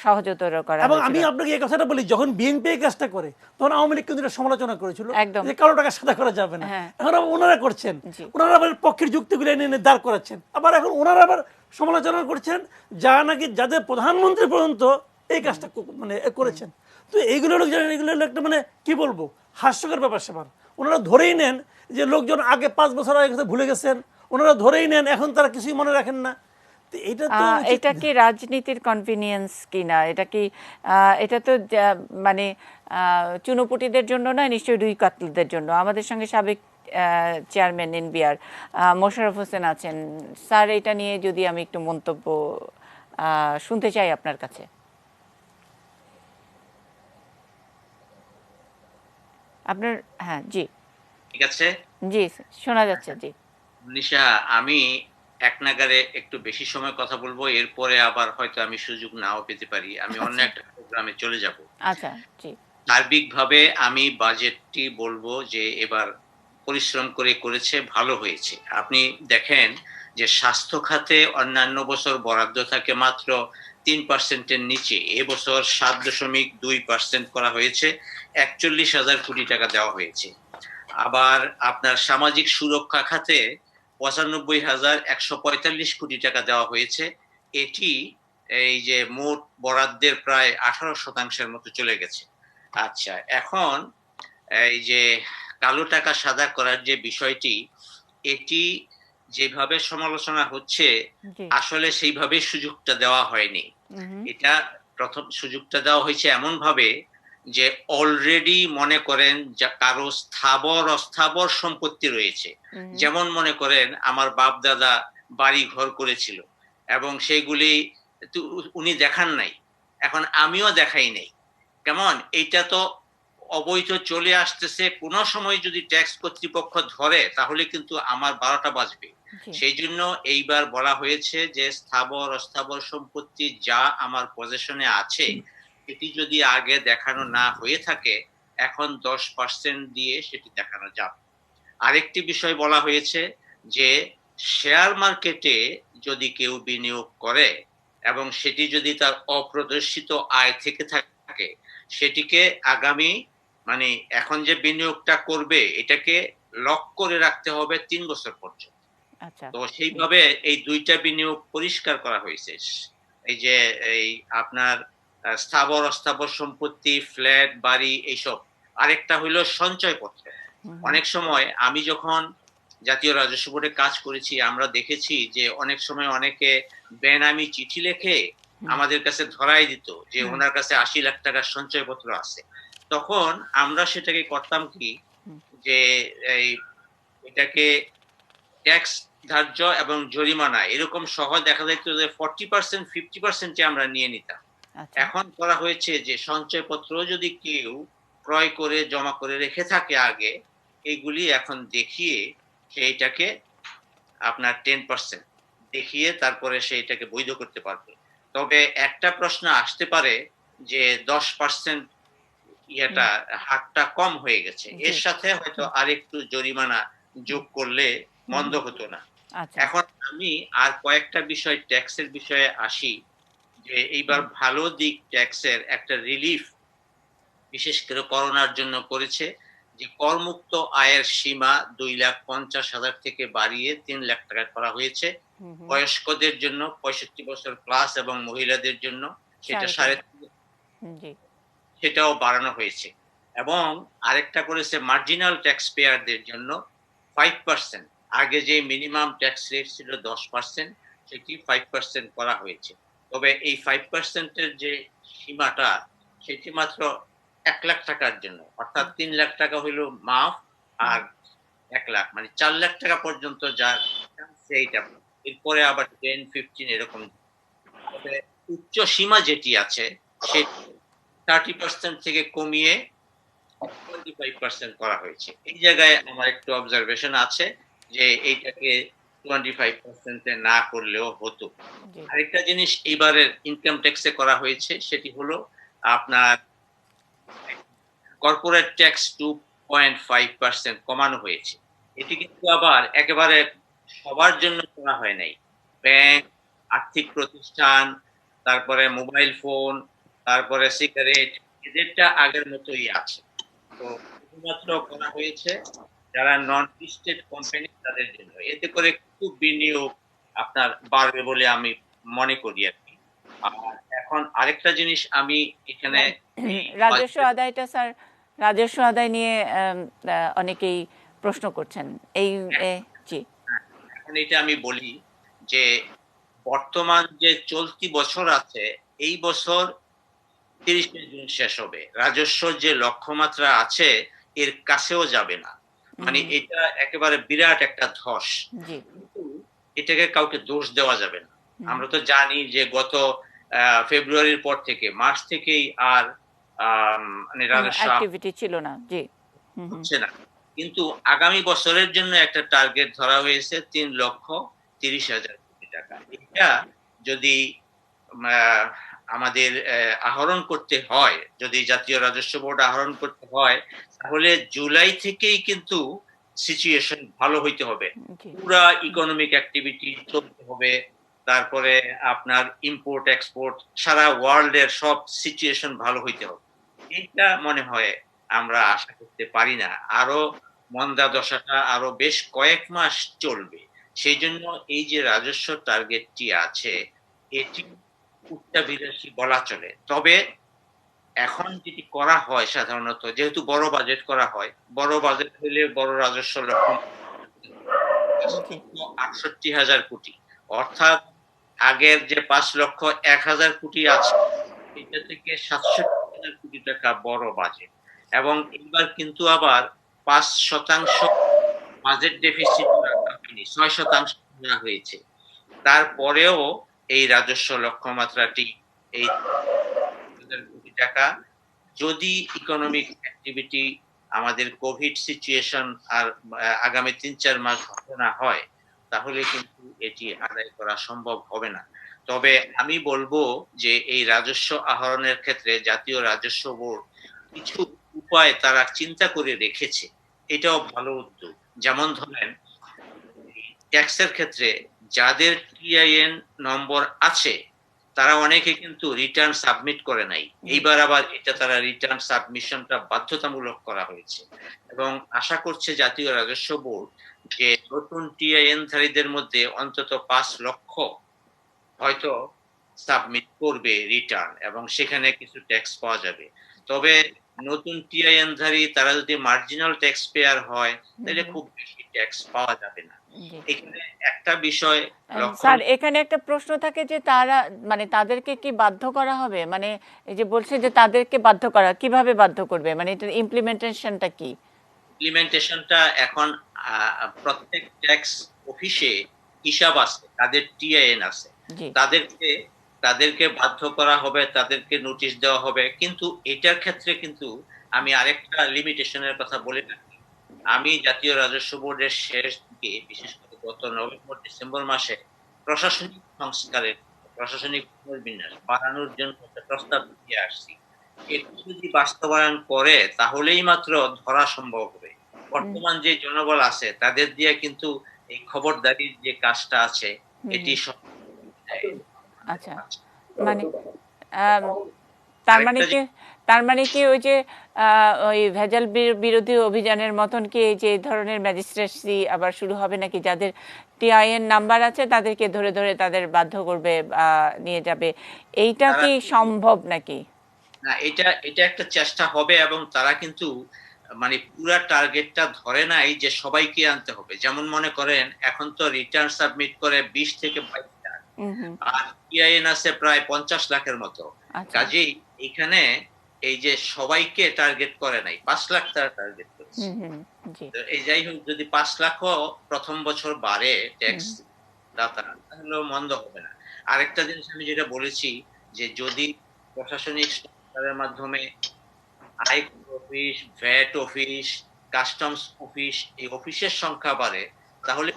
সহজতর করা। এবং আমি আপনাকে এই কথাটা বলি, যখন বিএনপি এই কাজটা করে তখন আওয়ামী লীগ কিন্তু সমালোচনা করেছিল যে কালো টাকা সাদা করা যাবে না। এখন ওনারা করছেন, ওনারা আবার পক্ষের যুক্তিগুলো এনে দাঁড় করাচ্ছেন, আবার এখন ওনারা আবার সমালোচনা করছেন যা নাকি যাদের প্রধানমন্ত্রী পর্যন্ত এই কাজটা মানে করেছেন। তো এইগুলো হলো একটা মানে কি বলবো হাস্যকর ব্যাপার স্যাপার। ওনারা ধরেই নেন যে লোকজন আগে 5 বছর আগে ভুলে গেছেন, ওনারা ধরেই নেন, এখন তারা কিছুই মনে রাখেন না। তো এটা তো উচিত এটা না। কি রাজনীতির কনভিনিয়েন্স কিনা? এটা কি এটা তো মানে চুনোপুটিদের জন্য নয়, নিশ্চয়ই রুই কাতলাদের জন্য। আমাদের সঙ্গে সাবেক চেয়ারম্যান এনবিআর মোশাররফ হোসেন আছেন। স্যার, এটা নিয়ে যদি আমি একটু মন্তব্য শুনতে চাই আপনার কাছে। আপনার, হ্যাঁ, জি ঠিক আছে। জি, শোনা যাচ্ছে, জি। নিশা, আমি এক নাগারে একটু বেশি সময় কথা বলবো, এরপরে আবার হয়তো আমি সুযোগ নাও পেতে পারি, আমি অন্য আচ্ছা একটা প্রোগ্রামে চলে যাব। আচ্ছা, জি সার্বিকভাবে আমি বাজেটটি বলবো যে এবার পরিশ্রম করে করেছে, ভালো হয়েছে। আপনি দেখেন যে স্বাস্থ্য খাতে অন্যান্য বছর বরাদ্দ থাকে মাত্র 3%-এর নিচে, এবছর 7.2% করা হয়েছে, 41,000 কোটি টাকা দেওয়া হয়েছে। আবার আপনার সামাজিক সুরক্ষা খাতে 95,145 কোটি টাকা দেওয়া হয়েছে, এটি এই যে মোট বরাদ্দের প্রায় 18% মতো চলে গেছে। আচ্ছা, এখন এই যে কালো টাকা সাদা করার যে বিষয়টি, এটি যেভাবে সমালোচনা হচ্ছে, জি আসলে সেইভাবে সুযোগটা দেওয়া হয়নি। হুম এটা প্রথম সুযোগটা দেওয়া হয়েছে এমন ভাবে যে অলরেডি মনে করেন কারো স্থাবর অস্থাবর সম্পত্তি রয়েছে, হুম যেমন মনে করেন আমার বাপ দাদা বাড়ি ঘর করেছিল এবং সেগুলি উনি দেখান নাই, এখন আমিও দেখাই নাই। কেমন, এইটা তো অবৈধ চলে আসতেছে, কোন সময় যদি ট্যাক্স কর্তৃপক্ষ ধরে তাহলে কিন্তু আমার 12টা বাজবে। জি সেই জন্য এইবার বলা হয়েছে যে স্থাবর অস্থাবর সম্পত্তি যা আমার পজেশনে আছে, এটি যদি আগে দেখানো না হয়ে থাকে, এখন 10% দিয়ে সেটি দেখানো যাবে। আরেকটি বিষয় বলা হয়েছে যে শেয়ার মার্কেটে যদি কেউ বিনিয়োগ করে এবং সেটি যদি তার অপ্রদর্শিত আয় থেকে থাকে, সেটিকে আগামী মানে এখন যে বিনিয়োগটা করবে এটাকে লক করে রাখতে হবে 3 বছর পর্যন্ত। আচ্ছা তো সেইভাবে এই দুইটা বিনিয়োগ পরিষ্কার করা হয়েছে। এই যে এই আপনার স্থাবর অস্থাবর সম্পত্তি, ফ্ল্যাট, বাড়ি, এইসব। আরেকটা হইলো সঞ্চয়পত্র। অনেক সময় আমি যখন জাতীয় রাজস্ব বোর্ডে কাজ করেছি, আমরা দেখেছি যে অনেক সময় অনেকে বেনামি চিঠি লিখে আমাদের কাছে ধরাই দিত যে ওনার কাছে 80 লাখ টাকার সঞ্চয়পত্র আছে। তখন আমরা সেটাকে করতাম কি, যে এই এটাকে ট্যাক্স ধার্য এবং জরিমানা এরকম সহ দেখা যাইত যে 40% 50% আমরা নিয়ে নিতাম। আচ্ছা এখন করা হয়েছে যে সঞ্চয়পত্র যদি কেউ ক্রয় করে জমা করে রেখে থাকে আগে, এগুলি এখন দেখিয়ে সেইটাকে আপনার 10% দেখিয়ে তারপরে সেইটাকে বৈধ করতে পারবে। তবে একটা প্রশ্ন আসতে পারে যে 10% ইয়েটা হারটা কম হয়ে গেছে, এর জি সাথে হয়তো আরেকটু জরিমানা যোগ করলে মন্দ হতো না। আচ্ছা এখন আমি আর কয়েকটা বিষয় ট্যাক্সের বিষয়ে আসি, যে এইবার ভালো দিক ট্যাক্সের একটা রিলিফ বিশেষ করে করোনার জন্য করেছে, যে করমুক্ত আয়ের সীমা 2,50,000 থেকে বাড়িয়ে 3 লাখ টাকা করা হয়েছে। বয়স্কদের জন্য 65 বছর প্লাস এবং মহিলাদের জন্য সেটা 3.5 জি সেটাও বাড়ানো হয়েছে। এবং আরেকটা করেছে মার্জিনাল ট্যাক্স পেয়ারদের জন্য 5%, আগে যে মিনিমাম ট্যাক্স রেট ছিল 10%, সেটি 5% করা হয়েছে। তবে এই 5% এর যে সীমাটা, সেটি মাত্র 1 লাখ টাকার জন্য, অর্থাৎ 3 লাখ টাকা হইলো মাফ, আর 1 লাখ মানে 4 লাখ টাকা পর্যন্ত যার সেইটা, এরপরে আবার 10-15 এরকম। তবে উচ্চ সীমা যেটি আছে সে 30% থেকে কমিয়ে 25% করা হয়েছে। এই জায়গায় আমার একটু অবজারভেশন আছে যে এইটাকে 25% এ না করলেও হতো। জি আরেকটা জিনিস এইবারের ইনকাম ট্যাক্সে করা হয়েছে, সেটি হলো আপনার কর্পোরেট ট্যাক্স 2.5% কমানো হয়েছে। এটি কিন্তু আবার একেবারে সবার জন্য করা হয় নাই। ব্যাংক, আর্থিক প্রতিষ্ঠান, তারপরে মোবাইল ফোন, তারপরে সিগারেট, এদেরটা আগের মতোই আছে। তো শুধুমাত্র করা হয়েছে যারা নন লিস্টেড কোম্পানি তাদের জন্য, এতে করে খুব বিনিয়োগ আপনার বাড়বে বলে আমি মনে করি আর কি। আর এখন আরেকটা জিনিস আমি এখানে রাজস্ব আদায়টা স্যার, রাজস্ব আদায় নিয়ে অনেকেই প্রশ্ন করছেন এই জি এখানে এটা আমি বলি যে বর্তমান যে চলতি বছর আছে, এই বছর 30শে জুন শেষ হবে, রাজস্ব যে লক্ষ্যমাত্রা আছে এর কাছেও যাবে না। মানে এটা একেবারে বিরাট একটা ধস। জি কিন্তু এটাকে কাউকে দোষ দেওয়া যাবে না। আমরা তো জানি যে গত ফেব্রুয়ারির পর থেকে, মার্চ থেকেই আর মানে রাজস্ব অ্যাক্টিভিটি ছিল না। জি হচ্ছে না। কিন্তু আগামী বছরের জন্য একটা টার্গেট ধরা হয়েছে 3,30,000 কোটি টাকা। এটা যদি আহ, আমাদের আহরণ করতে হয়, যদি জাতীয় রাজস্ব বোর্ড আহরণ করতে হয়, তাহলে জুলাই থেকেই কিন্তু সিচুয়েশন ভালো হইতে হবে। জি পুরা ইকোনমিক অ্যাক্টিভিটি চলতে হবে, তারপরে আপনার ইম্পোর্ট এক্সপোর্ট সারা ওয়ার্ল্ড এর সব সিচুয়েশন ভালো হইতে হবে। এটা মনে হয় আমরা আশা করতে পারি না। আরো মন্দা দশাটা আরো বেশ কয়েক মাস চলবে। সেই জন্য এই যে রাজস্ব টার্গেটটি আছে, এটি উচ্চাভিলাষী বলা চলে। তবে এখন যেটি করা হয় সাধারণত, যেহেতু বড় বাজেট করা হয়, বড় বাজেট হলে বড় রাজস্ব লক্ষ্য জি 68,000 কোটি, অর্থাৎ আগের যে 5,01,000 কোটি আছে এটা থেকে 67,000 কোটি টাকা বড় বাজেট। এবং এবার কিন্তু আবার 5% বাজেট ডেফিসিট রাখা হয়নি, 6% করা হয়েছে। তারপরেও এই রাজস্ব লক্ষ্যমাত্রাটি এই 1,000 কোটি টাকা, যদি ইকোনমিক অ্যাক্টিভিটি আমাদের কোভিড সিচুয়েশন আর আগামী 3-4 মাস ভালো না হয়, তাহলে কিন্তু এটি আদায় করা সম্ভব হবে না। তবে আমি বলবো যে এই রাজস্ব আহরণের ক্ষেত্রে জাতীয় রাজস্ব বোর্ড কিছু উপায় তারা চিন্তা করে রেখেছে, এটাও ভালো উদ্যোগ। যেমন ধরেন, ট্যাক্সের ক্ষেত্রে যাদের টিআইএন নম্বর আছে তারা অনেকে কিন্তু রিটার্ন সাবমিট করে নাই। এইবার আবার এটা তারা রিটার্ন সাবমিশনটা বাধ্যতামূলক করা হয়েছে, এবং আশা করছে জাতীয় রাজস্ব বোর্ড যে নতুন টিআইএন ধারীদের মধ্যে অন্তত 5 লক্ষ হয়তো সাবমিট করবে রিটার্ন, এবং সেখানে কিছু ট্যাক্স পাওয়া যাবে। তবে নতুন টিআইএন ধারী তারা যদি মার্জিনাল ট্যাক্স পেয়ার হয়, তাহলে খুব বেশি ট্যাক্স পাওয়া যাবে না। জি এখানে একটা বিষয় স্যার, এখানে একটা প্রশ্ন থাকে যে তারা মানে তাদেরকে কি বাধ্য করা হবে, মানে এই যে বলছে যে তাদেরকে বাধ্য করা, কিভাবে বাধ্য করবে, মানে এটার ইমপ্লিমেন্টেশনটা কি? ইমপ্লিমেন্টেশনটা এখন প্রত্যেক ট্যাক্স অফিসে হিসাব আছে, তাদের টিআইএন আছে, জি তাদেরকে বাধ্য করা হবে, তাদেরকে নোটিশ দেওয়া হবে। কিন্তু এটার ক্ষেত্রে কিন্তু আমি আরেকটা লিমিটেশনের কথা বলে রাখি। আমি জাতীয় রাজস্ব বোর্ডের শেষ দিকে, বিশেষ করে গত নভেম্বর ডিসেম্বর মাসে প্রশাসনিক সংস্কারের, প্রশাসনিক পুনর্বিন্যাস বাড়ানোর জন্য একটা প্রস্তাব দিয়ে আসছি। এটি যদি বাস্তবায়ন করে তাহলেই মাত্র ধরা সম্ভব হবে। বর্তমান যে জনবল আছে তাদের দিয়ে কিন্তু এই খবরদারির যে কাজটা আছে এটি আচ্ছা, মানে আম, তার মানে কি ওই যে ওই ভেজাল বিরোধী অভিযানের মতন কি এই যে এই ধরনের ম্যাজিস্ট্রেসি আবার শুরু হবে নাকি, যাদের টিআইএন নাম্বার আছে তাদেরকে ধরে ধরে তাদের বাধ্য করবে, নিয়ে যাবে, এইটা কি সম্ভব নাকি? না, এটা একটা চেষ্টা হবে, এবং তারা কিন্তু মানে পুরা টার্গেটটা ধরে নাই যে সবাইকে আনতে হবে। যেমন মনে করেন এখন তো রিটার্ন সাবমিট করে 20 থেকে 22 লাখ, আর টিআইএন আছে প্রায় 50 লাখের মতো। কাজেই এখানে এই যে সবাইকে টার্গেট করে নাই, 5 লাখ তারা টার্গেট করেছে। এই যাই হোক, যদি 5 লাখও প্রথম বছর বাড়ে ট্যাক্স দাতা, তাহলে মন্দ হবে না। আরেকটা জিনিস আমি যেটা বলেছি, যে যদি প্রশাসনিক সংস্কারের মাধ্যমে আয়কর office, VAT office, customs office, এই অফিসের সংখ্যা বাড়ে, তাহলে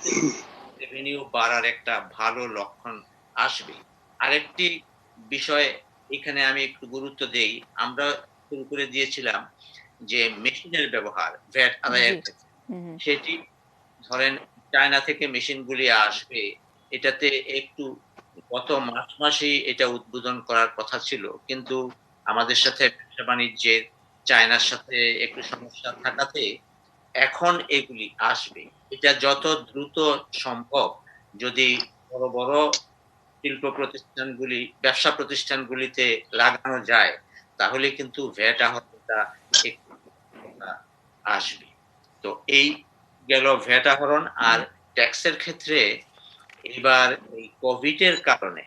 রেভিনিউ বাড়ার একটা ভালো লক্ষণ আসবে। আরেকটি বিষয় এখানে আমি একটু গুরুত্ব দেই, আমরা শুরু করে দিয়েছিলাম যে মেশিনের ব্যবহার ভ্যাট আদায়ের ক্ষেত্রে। সেটি ধরেন চায়না থেকে মেশিনগুলি আসবে, এটাতে একটু গত মাসেই এটা উদ্বোধন করার কথা ছিল, কিন্তু আমাদের সাথে ব্যবসা বাণিজ্যের চায়নার সাথে একটু সমস্যা থাকাতে এখন এগুলি আসবে। এটা যত দ্রুত সম্ভব যদি বড় বড় শিল্প প্রতিষ্ঠানগুলি, ব্যবসা প্রতিষ্ঠানগুলিতে লাগানো যায়, তাহলে কিন্তু ভ্যাট আহরণটা আসবে। তো এই গেল ভ্যাট আহরণ। আর ট্যাক্সের ক্ষেত্রে এবার এই কোভিডের কারণে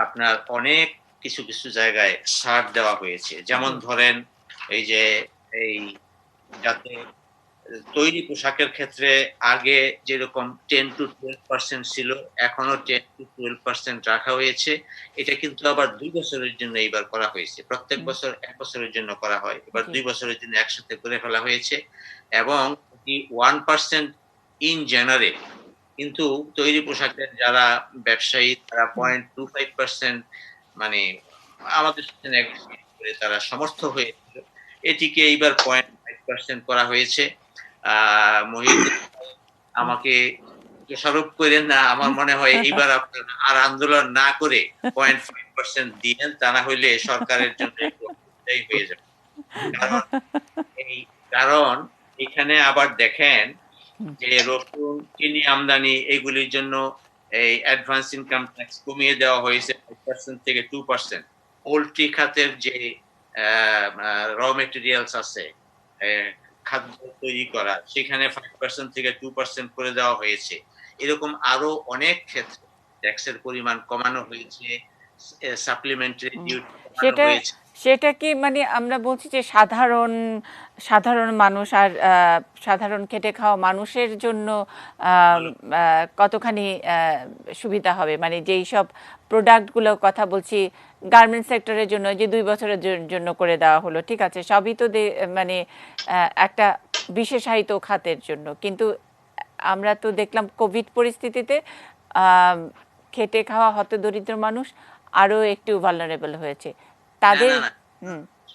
আপনার অনেক কিছু কিছু জায়গায় ছাড় দেওয়া হয়েছে। যেমন ধরেন এই যে এই যাতে তৈরি পোশাকের ক্ষেত্রে আগে যেরকম 10 to 12% ছিল, এখনো 10 to 12% রাখা হয়েছে। এটা কিন্তু আবার 2 বছরের জন্য এইবার করা হয়েছে। প্রত্যেক বছর 1 বছরের জন্য করা হয়, এবার 2 বছরের জন্য একসাথে করে ফেলা হয়েছে। এবং 1% ইন জেনারেল, কিন্তু তৈরি পোশাকের যারা ব্যবসায়ী তারা 0.25% মানে আমাদের সাথে negotiate করে তারা সমর্থ হয়েছিল। এটিকে এইবার 0.5% করা হয়েছে। মহিউদ্দিন আমাকে দোষারোপ করেন না, আমার মনে হয় এইবার আপনারা আর আন্দোলন না করে 0.5% দিয়েন, তা না হইলে সরকারের জন্য একটু অসুবিধাই হয়ে যাবে। কারণ কারণ এখানে আবার দেখেন যে রসুন, চিনি আমদানি এগুলির জন্য এই অ্যাডভান্স ইনকাম ট্যাক্স কমিয়ে দেওয়া হয়েছে 5% থেকে 2%। পোল্ট্রি খাতের যে র মেটেরিয়ালস আছে খাদ্য তৈরি করা, সেখানে 5% থেকে 2% করে দেওয়া হয়েছে। এরকম আরো অনেক ক্ষেত্রে ট্যাক্সের পরিমাণ কমানো হয়েছে, সাপ্লিমেন্টারি ডিউটি কমানো হয়েছে। সেটা কি মানে আমরা বলছি যে সাধারণ মানুষ আর সাধারণ খেটে খাওয়া মানুষের জন্য কতখানি সুবিধা হবে, মানে যেই সব প্রোডাক্টগুলোর কথা বলছি গার্মেন্টস সেক্টরের জন্য যে 2 বছরের জন্য করে দেওয়া হলো, ঠিক আছে, সবই তো মানে একটা বিশেষায়িত খাতের জন্য, কিন্তু আমরা তো দেখলাম কোভিড পরিস্থিতিতে খেটে খাওয়া হতদরিদ্র মানুষ আরো একটু ভালনারেবল হয়েছে তাদের।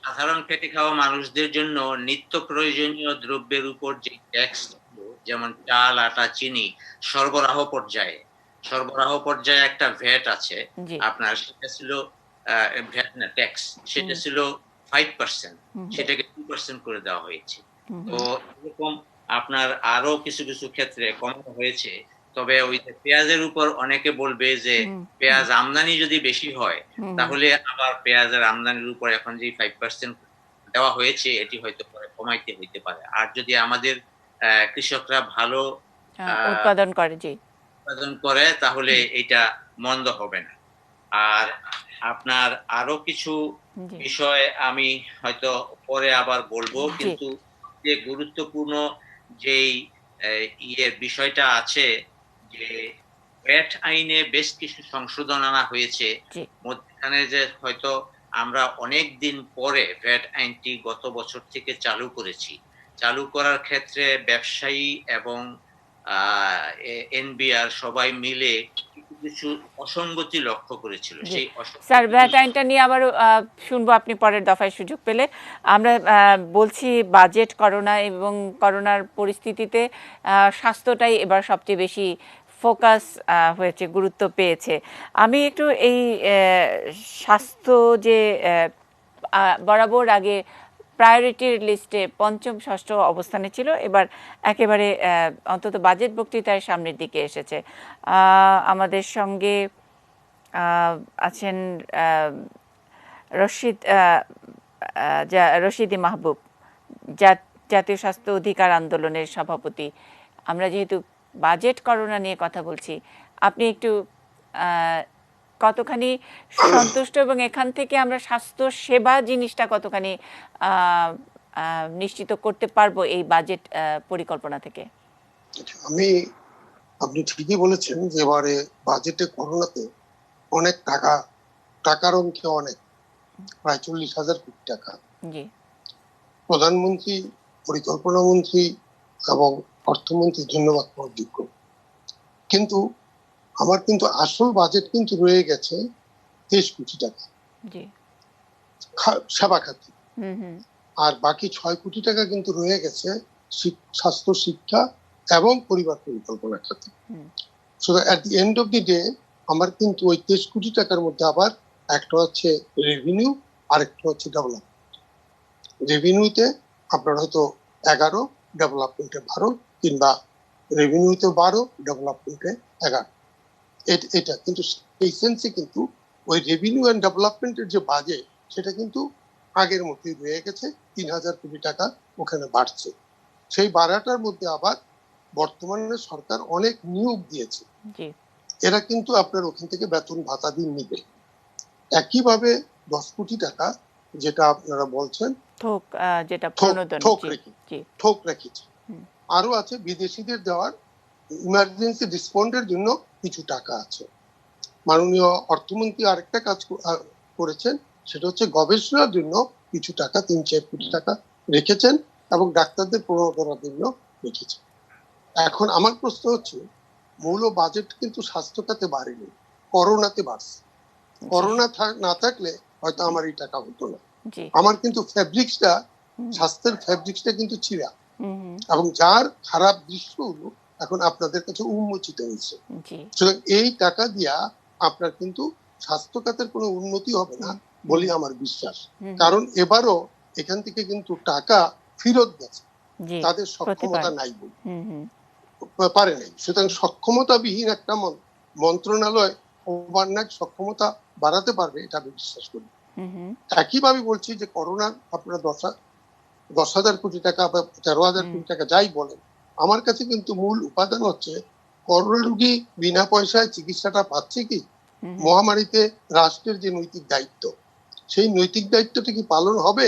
সাধারণ খেটে খাওয়া মানুষদের জন্য নিত্য প্রয়োজনীয় দ্রব্যের উপর যে ট্যাক্স, যেমন চাল, আটা, চিনি সরবরাহ পর্যায়ে একটা ভ্যাট আছে আপনার, সেটা ছিল ভ্যাট না ট্যাক্স, সেটা ছিল 5%, সেটাকে 2% করে দেওয়া হয়েছে। তো এরকম আপনার আরো কিছু কিছু ক্ষেত্রে কমানো হয়েছে। তবে ওই পেঁয়াজের উপর অনেকে বলবে যে পেঁয়াজ আমদানি যদি বেশি হয় তাহলে আবার পেঁয়াজের আমদানির উপর এখন যে 5% দেওয়া হয়েছে এটি হয়তো পরে কমাইতে হইতে পারে। আর যদি আমাদের কৃষকরা ভালো উৎপাদন করে তাহলে এটা মন্দ হবে না। আর আপনার আরো কিছু বিষয় আমি হয়তো পরে আবার বলবো, কিন্তু যে গুরুত্বপূর্ণ যেই বিষয়টা আছে যে ভ্যাট আইনে বেশ কিছু সংশোধন আনা হয়েছে মধ্যখানে, যে হয়তো আমরা অনেক দিন পরে ভ্যাট আইনটি গত বছর থেকে চালু করেছি। চালু করার ক্ষেত্রে ব্যবসায়ী এবং এনবিআর সবাই মিলে কিছু অসঙ্গতি লক্ষ্য করেছিল। সেই স্যার ভ্যাট আইনটা নিয়ে আবার শুনবো আপনি পরের দফায় সুযোগ পেলে। আমরা বলছি বাজেট, করোনা এবং করোনার পরিস্থিতিতে স্বাস্থ্যটাই এবার সবচেয়ে বেশি ফোকাস হয়েছে, গুরুত্ব পেয়েছে। আমি একটু এই স্বাস্থ্য যে বরাবর আগে প্রায়োরিটির লিস্টে পঞ্চম ষষ্ঠ অবস্থানে ছিল, এবার একেবারে অন্তত বাজেট বক্তৃতায় সামনের দিকে এসেছে। আমাদের সঙ্গে আছেন রশিদি মাহবুব, জাতীয় স্বাস্থ্য অধিকার আন্দোলনের সভাপতি। আমরা যেহেতু বাজেট করোনা নিয়ে কথা বলছি, আপনি একটু কতখানি সন্তুষ্ট এবং এখান থেকে আমরা স্বাস্থ্য সেবা জিনিসটা কতখানি নিশ্চিত করতে পারবো এই বাজেট পরিকল্পনা থেকে? আপনি ঠিকই বলেছেন যে এবারে বাজেটে করোনাতে অনেক টাকার অঙ্কে অনেক, প্রায় 40,000 কোটি টাকা প্রধানমন্ত্রী, পরিকল্পনা মন্ত্রী এবং অর্থমন্ত্রী ধন্যবাদ পাওয়ার যোগ্য। কিন্তু আমার কিন্তু আসল বাজেট কিন্তু রয়ে গেছে 23 কোটি টাকা সেবা খাতে, আর বাকি 6 কোটি টাকা কিন্তু রয়ে গেছে স্বাস্থ্য, শিক্ষা এবং পরিবার পরিকল্পনা খাতে। So at the end of the day আমার কিন্তু ওই 23 কোটি টাকার মধ্যে আবার একটা হচ্ছে রেভিনিউ, আরেকটা হচ্ছে ডেভেলপমেন্ট। রেভিনিউতে আপনার হয়তো 11, ডেভেলপমেন্টে 12, কিংবা রেভিনিউতে 12, ডেভেলপমেন্টে 11। এটা কিন্তু এই সেন্সে কিন্তু ওই রেভিনিউ অ্যান্ড ডেভেলপমেন্টের যে বাজেট সেটা কিন্তু আগের মতোই রয়ে গেছে, 3,000 কোটি টাকা ওখানে বাড়ছে। সেই বাড়াটার মধ্যে আবার বর্তমানে সরকার অনেক নিয়োগ দিয়েছে, জি এরা কিন্তু আপনার ওখান থেকে বেতন ভাতা দিয়ে নিবে। একইভাবে 10 কোটি টাকা যেটা আপনারা বলছেন থোক যেটা ঠোক প্রণোদন, ঠোক জি রেখে জি ঠোক রেখেছে। হুম। আরো আছে বিদেশিদের দেওয়ার ইমার্জেন্সি রিসপন্ডের জন্য কিছু টাকা আছে। মাননীয় অর্থমন্ত্রী আরেকটা কাজ করেছেন, সেটা হচ্ছে গবেষণার জন্য কিছু টাকা 3-4 কোটি টাকা রেখেছেন এবং ডাক্তারদের প্রণোদনার জন্য রেখেছেন। এখন আমার প্রশ্ন হচ্ছে, মূল বাজেট কিন্তু স্বাস্থ্য খাতে বাড়েনি, করোনাতে বাড়ছে। করোনা না থাকলে হয়তো আমার এই টাকা হতো না। জি আমার কিন্তু ফ্যাব্রিক্সটা, হুম, স্বাস্থ্যের ফ্যাব্রিক্সটা কিন্তু ছিঁড়া, হুম, হুম, এবং যার খারাপ দৃশ্যগুলো এখন আপনাদের কাছে উন্মোচিত হয়েছে। জি সুতরাং এই টাকা দিয়া আপনার কিন্তু স্বাস্থ্য খাতের কোনো উন্নতি হবে না বলে আমার বিশ্বাস। হুম, কারণ এবারও এখান থেকে কিন্তু টাকা ফেরত গেছে, জি তাদের সক্ষমতা প্রতিবার নাই বলে হুম হুম পারে নাই। সুতরাং সক্ষমতাবিহীন একটা মন্ত্রণালয় ওভারনাইট সক্ষমতা বাড়াতে পারবে, এটা আমি বিশ্বাস করি। হুম হুম একইভাবে বলছি যে করোনার আপনারা 10,000 কোটি টাকা বা 13,000 কোটি টাকা যাই বলেন, আমার কাছে কিন্তু মূল উপাদান হচ্ছে করোনা রোগী বিনা পয়সায় চিকিৎসাটা পাচ্ছে কি? হুম, মহামারীতে রাষ্ট্রের যে নৈতিক দায়িত্ব, সেই নৈতিক দায়িত্বটা কি পালন হবে?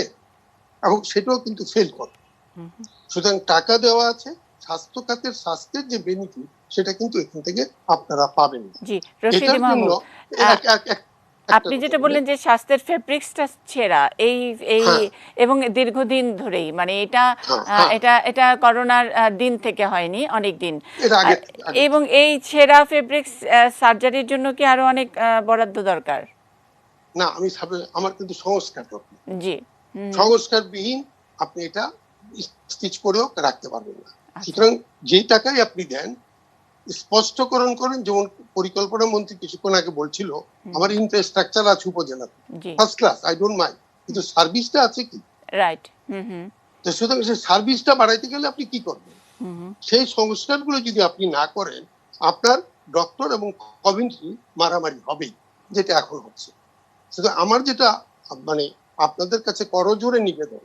এবং সেটাও কিন্তু ফেল করে। হুম, হুম। সুতরাং টাকা দেওয়া আছে, স্বাস্থ্য খাতের স্বাস্থ্যের যে বেনিফিট সেটা কিন্তু এখান থেকে আপনারা পাবেন না। জি রশিদি এটার জন্য মাহমুদ, একটা আপনি কথা যেটা বলি। বললেন যে স্বাস্থ্যের ফেব্রিক্সটা ছেঁড়া, এই এই হ্যাঁ এবং দীর্ঘদিন ধরেই, মানে এটা হ্যাঁ হ্যাঁ, এটা করোনার দিন থেকে হয়নি, অনেক দিন। এটা আগে আহ, আগে এবং এই ছেঁড়া ফেব্রিক্স সার্জারির জন্য কি আরো অনেক বরাদ্দ দরকার? না, আমি আমার কিন্তু সংস্কার দরকার। জি হুম, সংস্কারবিহীন আপনি এটা স্টিচ করেও রাখতে পারবেন না। আচ্ছা সুতরাং যেই টাকাই আপনি দেন স্পষ্টকরণ করেন। যেমন পরিকল্পনা মন্ত্রী কিছুক্ষণ আগে বলছিল, আমার ইনফ্রাস্ট্রাকচার আছে উপজেলাতে জি first class, I don't mind, কিন্তু সার্ভিসটা আছে কি? রাইট হুম হুম তো সুতরাং সেই সার্ভিসটা বাড়াইতে গেলে আপনি কি করবেন? হুম হুম, সেই সংস্কারগুলো যদি আপনি না করেন, আপনার ডক্টর এবং কমিউনিটি মারামারি হবেই, যেটা এখন হচ্ছে। সুতরাং আমার যেটা মানে আপনাদের কাছে করজোরে নিবেদন,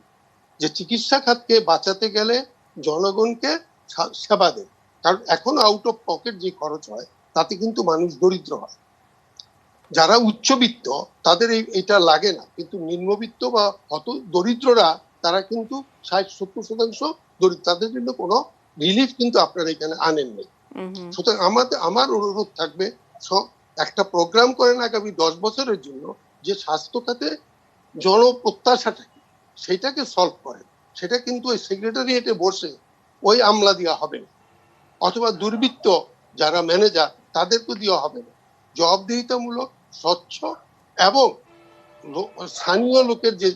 যে চিকিৎসা খাতকে বাঁচাতে গেলে জনগণকে সেবা দেন। কারণ এখন আউট অফ পকেট যে খরচ হয় তাতে কিন্তু মানুষ দরিদ্র হয়। যারা উচ্চবিত্ত তাদের এটা লাগে না, কিন্তু নিম্নবিত্ত বা অত দরিদ্ররা তারা কিন্তু 60-70% দরিদ্র, তাদের জন্য কোনো রিলিফ কিন্তু আপনারা এখানে আনেননি। হুম হুম, সুতরাং আমার অনুরোধ থাকবে, একটা প্রোগ্রাম করেন আগামী 10 বছরের জন্য, যে স্বাস্থ্য খাতে জনপ্রত্যাশাটা কি সেটাকে সলভ করেন। সেটা কিন্তু ওই সেক্রেটারিয়েটে বসে ওই আমলা দেওয়া হবে না, অথবা দুর্বৃত্ত যারা ম্যানেজার তাদেরকে দেওয়া হবে না। জবাবদিহিতামূলক, স্বচ্ছ এবং স্থানীয় লোকের যে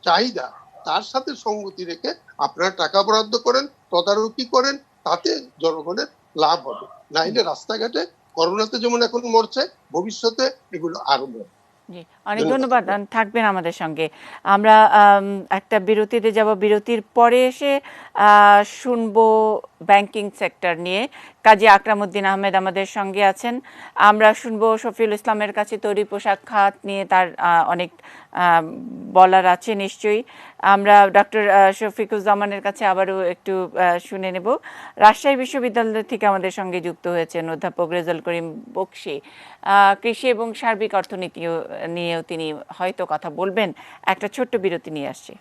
চাহিদা তার সাথে সঙ্গতি রেখে আপনারা টাকা বরাদ্দ করেন, তদারকি করেন, তাতে জনগণের লাভ হবে। নাইলে রাস্তাঘাটে করোনাতে যেমন এখন মরছে, ভবিষ্যতে এগুলো আরো মরবে। জি অনেক ধন্যবাদ, থাকবেন আমাদের সঙ্গে। আমরা একটা বিরতিতে যাব, বিরতির পরে এসে শুনবো ব্যাংকিং সেক্টর নিয়ে। কাজী আকরাম উদ্দিন আহমেদ আমাদের সঙ্গে আছেন। আমরা শুনবো শফিউল ইসলামের কাছে তৈরি পোশাক খাত নিয়ে তার অনেক বলার আছে নিশ্চয়ই। আমরা ডক্টর শফিকুজ্জামানের কাছে আবারও একটু শুনে নেব। রাজশাহী বিশ্ববিদ্যালয় থেকে আমাদের সঙ্গে যুক্ত হয়েছেন অধ্যাপক রেজাউল করিম বকশী। কৃষি এবং সার্বিক অর্থনীতি নিয়েও তিনি হয়তো কথা বলবেন। একটা ছোট্ট বিরতি নিয়ে আসছি।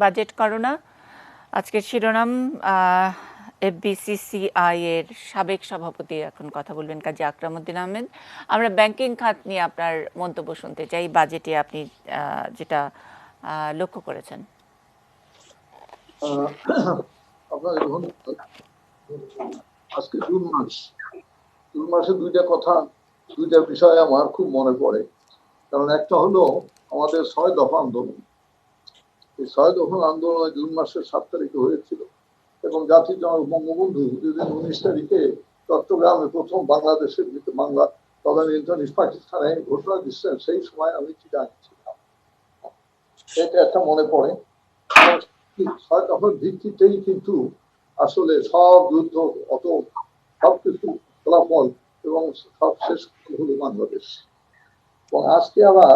Budget corona. আজকের শিরোনাম, এফবিসিসিআই এর সাবেক সভাপতি এখন কথা বলবেন কাজী আকরাম উদ্দিন আহমেদ। আমরা ব্যাংকিং খাত নিয়ে আপনার মন্তব্য শুনতে চাই, বাজেটে আপনি যেটা লক্ষ্য করেছেন। আপনার আজকে জুন মাসে দুইটা বিষয় আমার খুব মনে পড়ে। কারণ একটা হলো আমাদের 6 দফা আন্দোলন। এই 6 দফা আন্দোলন জুন মাসের 7 তারিখে হয়েছিল এবং জাতির জনক বঙ্গবন্ধু যেদিন 19 তারিখে চট্টগ্রামে প্রথম বাংলাদেশের বাংলা তদানীন্তন পাকিস্তানে ঘোষণা দিচ্ছেন, সেই সময় আমি চিটাগাং ছিলাম। এটা একটা মনে পড়ে। 6 দফার ভিত্তিতেই কিন্তু আসলে সব যুদ্ধ সবকিছু ফলাফল এবং সব শেষ হলো বাংলাদেশ। এবং আজকে আবার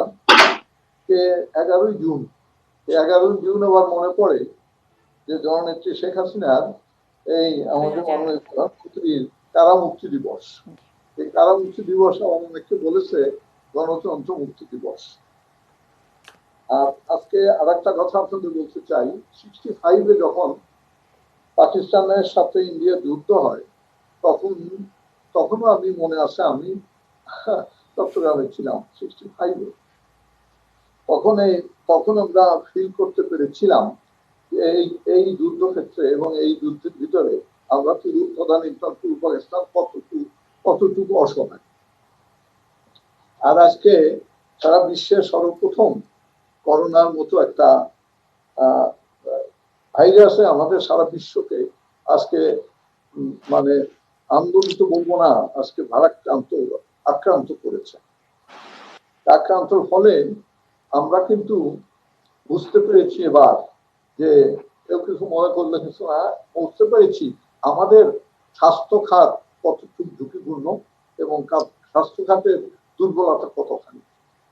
11ই জুন, 11ই জুন আবার মনে পড়ে যে জননেত্রী শেখ হাসিনার এই আমাদের মাননীয় প্রধানমন্ত্রীর কারামুক্তি দিবস। এই কারামুক্তি দিবস আমার অনেকে বলেছে গণতন্ত্র মুক্তি দিবস। আর আজকে আর একটা কথা আপনাদের বলতে চাই, 65-এ যখন পাকিস্তানের সাথে ইন্ডিয়া যুদ্ধ হয় তখনও আমি মনে আছে আমি চট্টগ্রামে ছিলাম 65-এ। তখন আমরা ফিল করতে পেরেছিলাম এই যুদ্ধক্ষেত্রে এবং এই যুদ্ধের ভিতরে আমরা তদানীন্তন পূর্ব পাকিস্তান কতটুকু অসহায়। আর আজকে সারা বিশ্বের সর্বপ্রথম করোনার মতো একটা ভাইরাসে আমাদের সারা বিশ্বকে আজকে মানে আন্দোলিত বলবো না, আজকে আক্রান্ত করেছে। আক্রান্তর ফলে আমরা কিন্তু বুঝতে পেরেছি এবার যে কেউ কিছু মনে করলে কিছু না, বুঝতে পেরেছি আমাদের স্বাস্থ্য খাত কতটুকু ঝুঁকিপূর্ণ এবং স্বাস্থ্য খাতের দুর্বলতা কতখানি,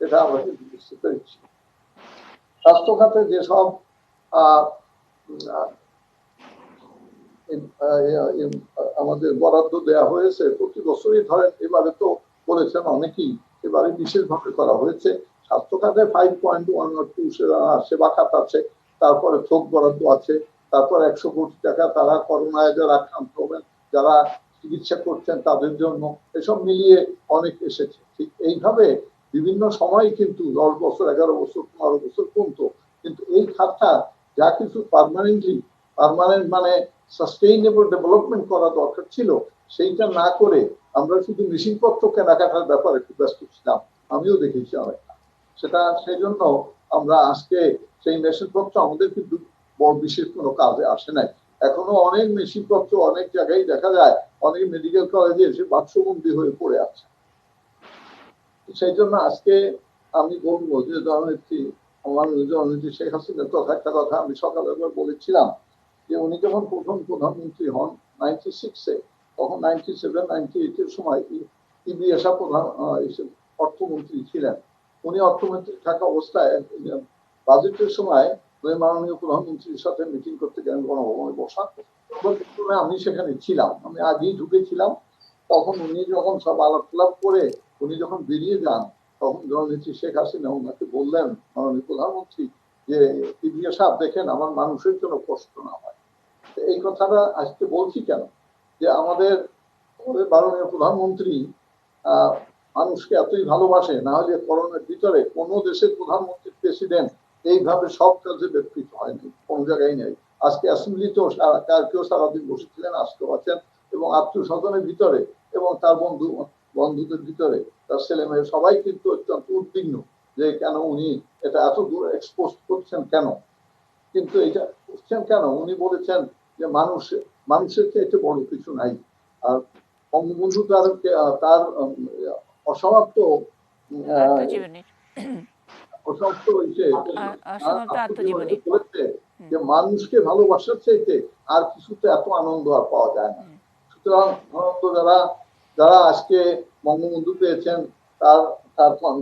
এটা আমরা কিন্তু বুঝতে পেরেছি। স্বাস্থ্য খাতে যেসব আমাদের বরাদ্দ দেওয়া হয়েছে প্রতি বছরই, ধরেন এবারে তো বলেছেন অনেকেই, এবারে বিশেষভাবে করা হয়েছে। স্বাস্থ্য খাতে 5.1 সেবা খাত আছে, তারপরে থোক বরাদ্দ আছে, তারপর 100 কোটি টাকা তারা করোনায় যারা আক্রান্ত হবেন, যারা চিকিৎসা করছেন তাদের জন্য, এসব মিলিয়ে অনেক এসেছে। ঠিক এইভাবে বিভিন্ন সময় কিন্তু 10 বছর 11 বছর 15 বছর কমতো, কিন্তু এই খাতটা যা কিছু পার্মানেন্ট মানে সাস্টেইনেবল ডেভেলপমেন্ট করা দরকার ছিল, সেইটা না করে আমরা শুধু মেশিনপত্র কেনাকাটার ব্যাপারে খুব ব্যস্ত ছিলাম, আমিও দেখেছি অনেকটা। সেই জন্য আমরা আজকে সেই মেশিনপত্র আমাদের কিন্তু বড় বিশেষ কোনো কাজে আসে নাই। এখনো অনেক মেশিনপত্র অনেক জায়গায় দেখা যায়, অনেক মেডিকেল কলেজে এসে বাক্সবন্দি হয়ে পড়ে আছে। সেই জন্য আজকে আমি বলবো যে জননেত্রী শেখ হাসিনার কথা একটা কথা আমি সকালে একবার বলেছিলাম যে উনি যখন প্রথম প্রধানমন্ত্রী হন 96-এ, তখন 97, 98-এর সময় ইবিএসা প্রধান অর্থমন্ত্রী ছিলেন। উনি অর্থমন্ত্রী থাকা অবস্থায় বাজেটের সময় মাননীয় প্রধানমন্ত্রীর সাথে মিটিং করতে গেলেন গণভবনে বসা। আমি সেখানে ছিলাম, আমি আগেই ঢুকেছিলাম। তখন উনি যখন সব আলাপ করে উনি যখন বেরিয়ে যান, তখন জননেত্রী শেখ হাসিনা ওনাকে বললেন, মাননীয় প্রধানমন্ত্রী, যে ইবিএ সাহেব দেখেন আমার মানুষের জন্য কষ্ট না হয়। এই কথাটা আজকে বলছি কেন, যে আমাদের মাননীয় প্রধানমন্ত্রী মানুষকে এতই ভালোবাসে, না হলে করোনার ভিতরে কোনো দেশের প্রধানমন্ত্রী প্রেসিডেন্ট এইভাবে সব কাজে ব্যক্তিত্ব হয়নি, কোন জায়গায় নেই। আজকে অ্যাসেম্বলিতেও কেউ সারাদিন বসেছিলেন, আজকেও আছেন, এবং আত্মীয় স্বজনের ভিতরে এবং তার বন্ধুদের ভিতরে তার ছেলে মেয়ে সবাই কিন্তু অত্যন্ত উদ্বিগ্ন যে কেন উনি এটা এত দূর এক্সপোজ করছেন কেন। কিন্তু এটা করছেন কেন, উনি বলেছেন যে মানুষের চাইতে বড় কিছু নাই। আর বঙ্গবন্ধু তার অসমাপ্ত বলেছে যে মানুষকে ভালোবাসার চাইতে আর কিছুতে এত আনন্দ আর পাওয়া যায় না। সুতরাং আনন্দ যারা আজকে বঙ্গবন্ধু পেয়েছেন,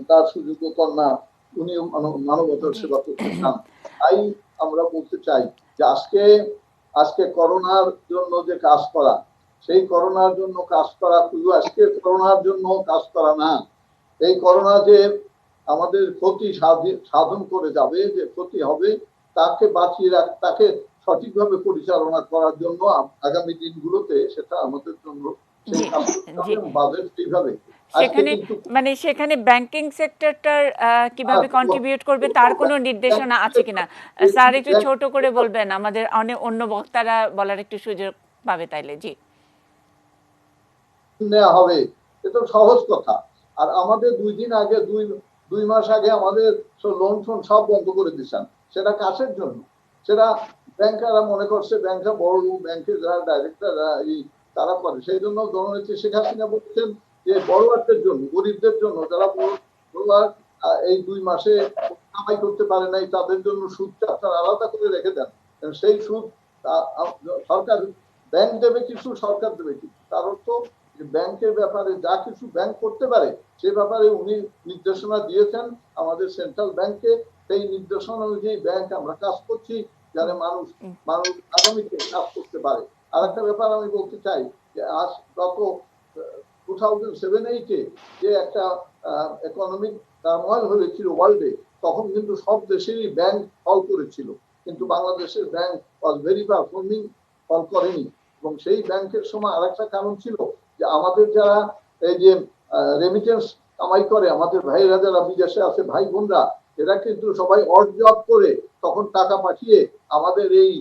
তার সুযোগ্য কন্যা, উনি মানবতার সেবা করতে চান। তাই আমরা বলতে চাই যে আজকে করোনার জন্য যে কাজ করা, সেই করোনার জন্য কাজ করা শুধু আজকে করোনার জন্য কাজ করা না, এই করোনা যে আমাদের ক্ষতি সাধন করে যাবে, যে ক্ষতি হবে তাকে বাঁচিয়ে তাকে সঠিকভাবে পরিচালনা করার জন্য আগামী দিনগুলোতে সেটা আমাদের জন্য সেই জি কাজ করতে জি হবে এবং বাজেট সেইভাবে আজকে সেখানে কিন্তু মানে সেখানে ব্যাংকিং সেক্টরটার কিভাবে কন্ট্রিবিউট করবে তার কোনো নির্দেশনা আছে কিনা স্যার একটু ছোট করে বলবেন, আমাদের অনেক অন্য বক্তারা বলার একটু সুযোগ পাবে তাইলে। জি নেওয়া হবে, এটা সহজ কথা। আর আমাদের 2 দিন আগে 2 মাস আগে আমাদের লোন ফোন সব বন্ধ করে দিচ্ছেন, সেটা কাছের জন্য, সেটা ব্যাংকাররা মনে করছে ব্যাংকটা বড়, ব্যাংকের যারা ডাইরেক্টর তারা করে, সেই জন্য জননেত্রী শেখ হাসিনা বলছেন যে বড়োয়ারদের জন্য, গরিবদের জন্য, যারা বড়োয়ার এই 2 মাসে কামাই করতে পারে নাই তাদের জন্য সুদটা আপনারা আলাদা করে রেখে দেন। সেই সুদ সরকার, ব্যাংক দেবে কিছু, সরকার দেবে কিছু। তার অর্থ ব্যাংকের ব্যাপারে যা কিছু ব্যাংক করতে পারে সে ব্যাপারে উনি নির্দেশনা দিয়েছেন আমাদের সেন্ট্রাল ব্যাংকে। সেই নির্দেশনা অনুযায়ী ব্যাংক আমরা কাজ করছি, যাতে মানুষ আগামীতে কাজ করতে পারে। আর একটা ব্যাপার আমি বলতে চাই যে আজ গত 2007-8 যে একটা ইকোনমিক টার্মোইল হয়েছিল ওয়ার্ল্ডে, তখন কিন্তু সব দেশেরই ব্যাংক ফল করেছিল, কিন্তু বাংলাদেশের ব্যাংক ওয়াজ ভেরি পারফর্মিং, ফল করেনি। এবং সেই ব্যাংকের সময় আরেকটা কারণ ছিল যে আমাদের যারা এই যে রেমিটেন্স কামাই করে, আমাদের ভাইরা যারা বিদেশে আছে, ভাই বোনরা, এরা কিন্তু সবাই অড জব করে তখন টাকা পাঠিয়ে আমাদের এই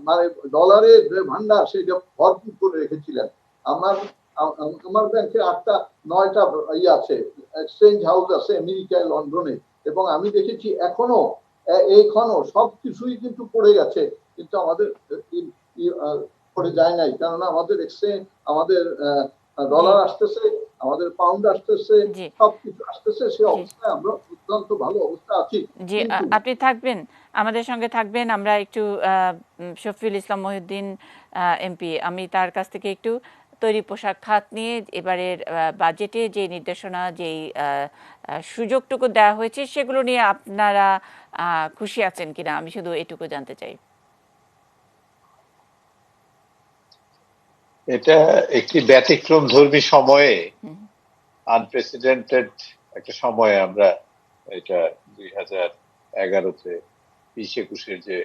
মানে ডলারের যে ভান্ডার সেটা ভরপুর করে রেখেছিলেন। আমার ব্যাংকে 8টা-9টা আছে, এক্সচেঞ্জ হাউস আছে আমেরিকায়, লন্ডনে, এবং আমি দেখেছি এখনো সবকিছুই কিন্তু পড়ে গেছে, কিন্তু আমাদের পড়ে যায় নাই, কেননা আমাদের এক্সচেঞ্জ, আমাদের ডলার আসতেছে, আমাদের পাউন্ড আসতেছে, সবকিছু আসতেছে, সেই অবস্থায় আমরা অত্যন্ত ভালো অবস্থা আছি। জি আপনি থাকবেন, আমাদের সঙ্গে থাকবেন। আমরা একটু শফিউল ইসলাম মহিউদ্দিন এমপি, আমি তার কাছ থেকে একটু তৈরি পোশাক খাত নিয়ে এবারের বাজেটে যে নির্দেশনা, যেই সুযোগটুকু দেওয়া হয়েছে সেগুলো নিয়ে আপনারা খুশি আছেন কিনা, আমি শুধু এটুকু জানতে চাই। এটা একটি ব্যতিক্রম ধর্মী সময়ে, আনপ্রেসিডেন্টেড একটা সময়ে আমরা এটা 2011-তে 20-21-এর যে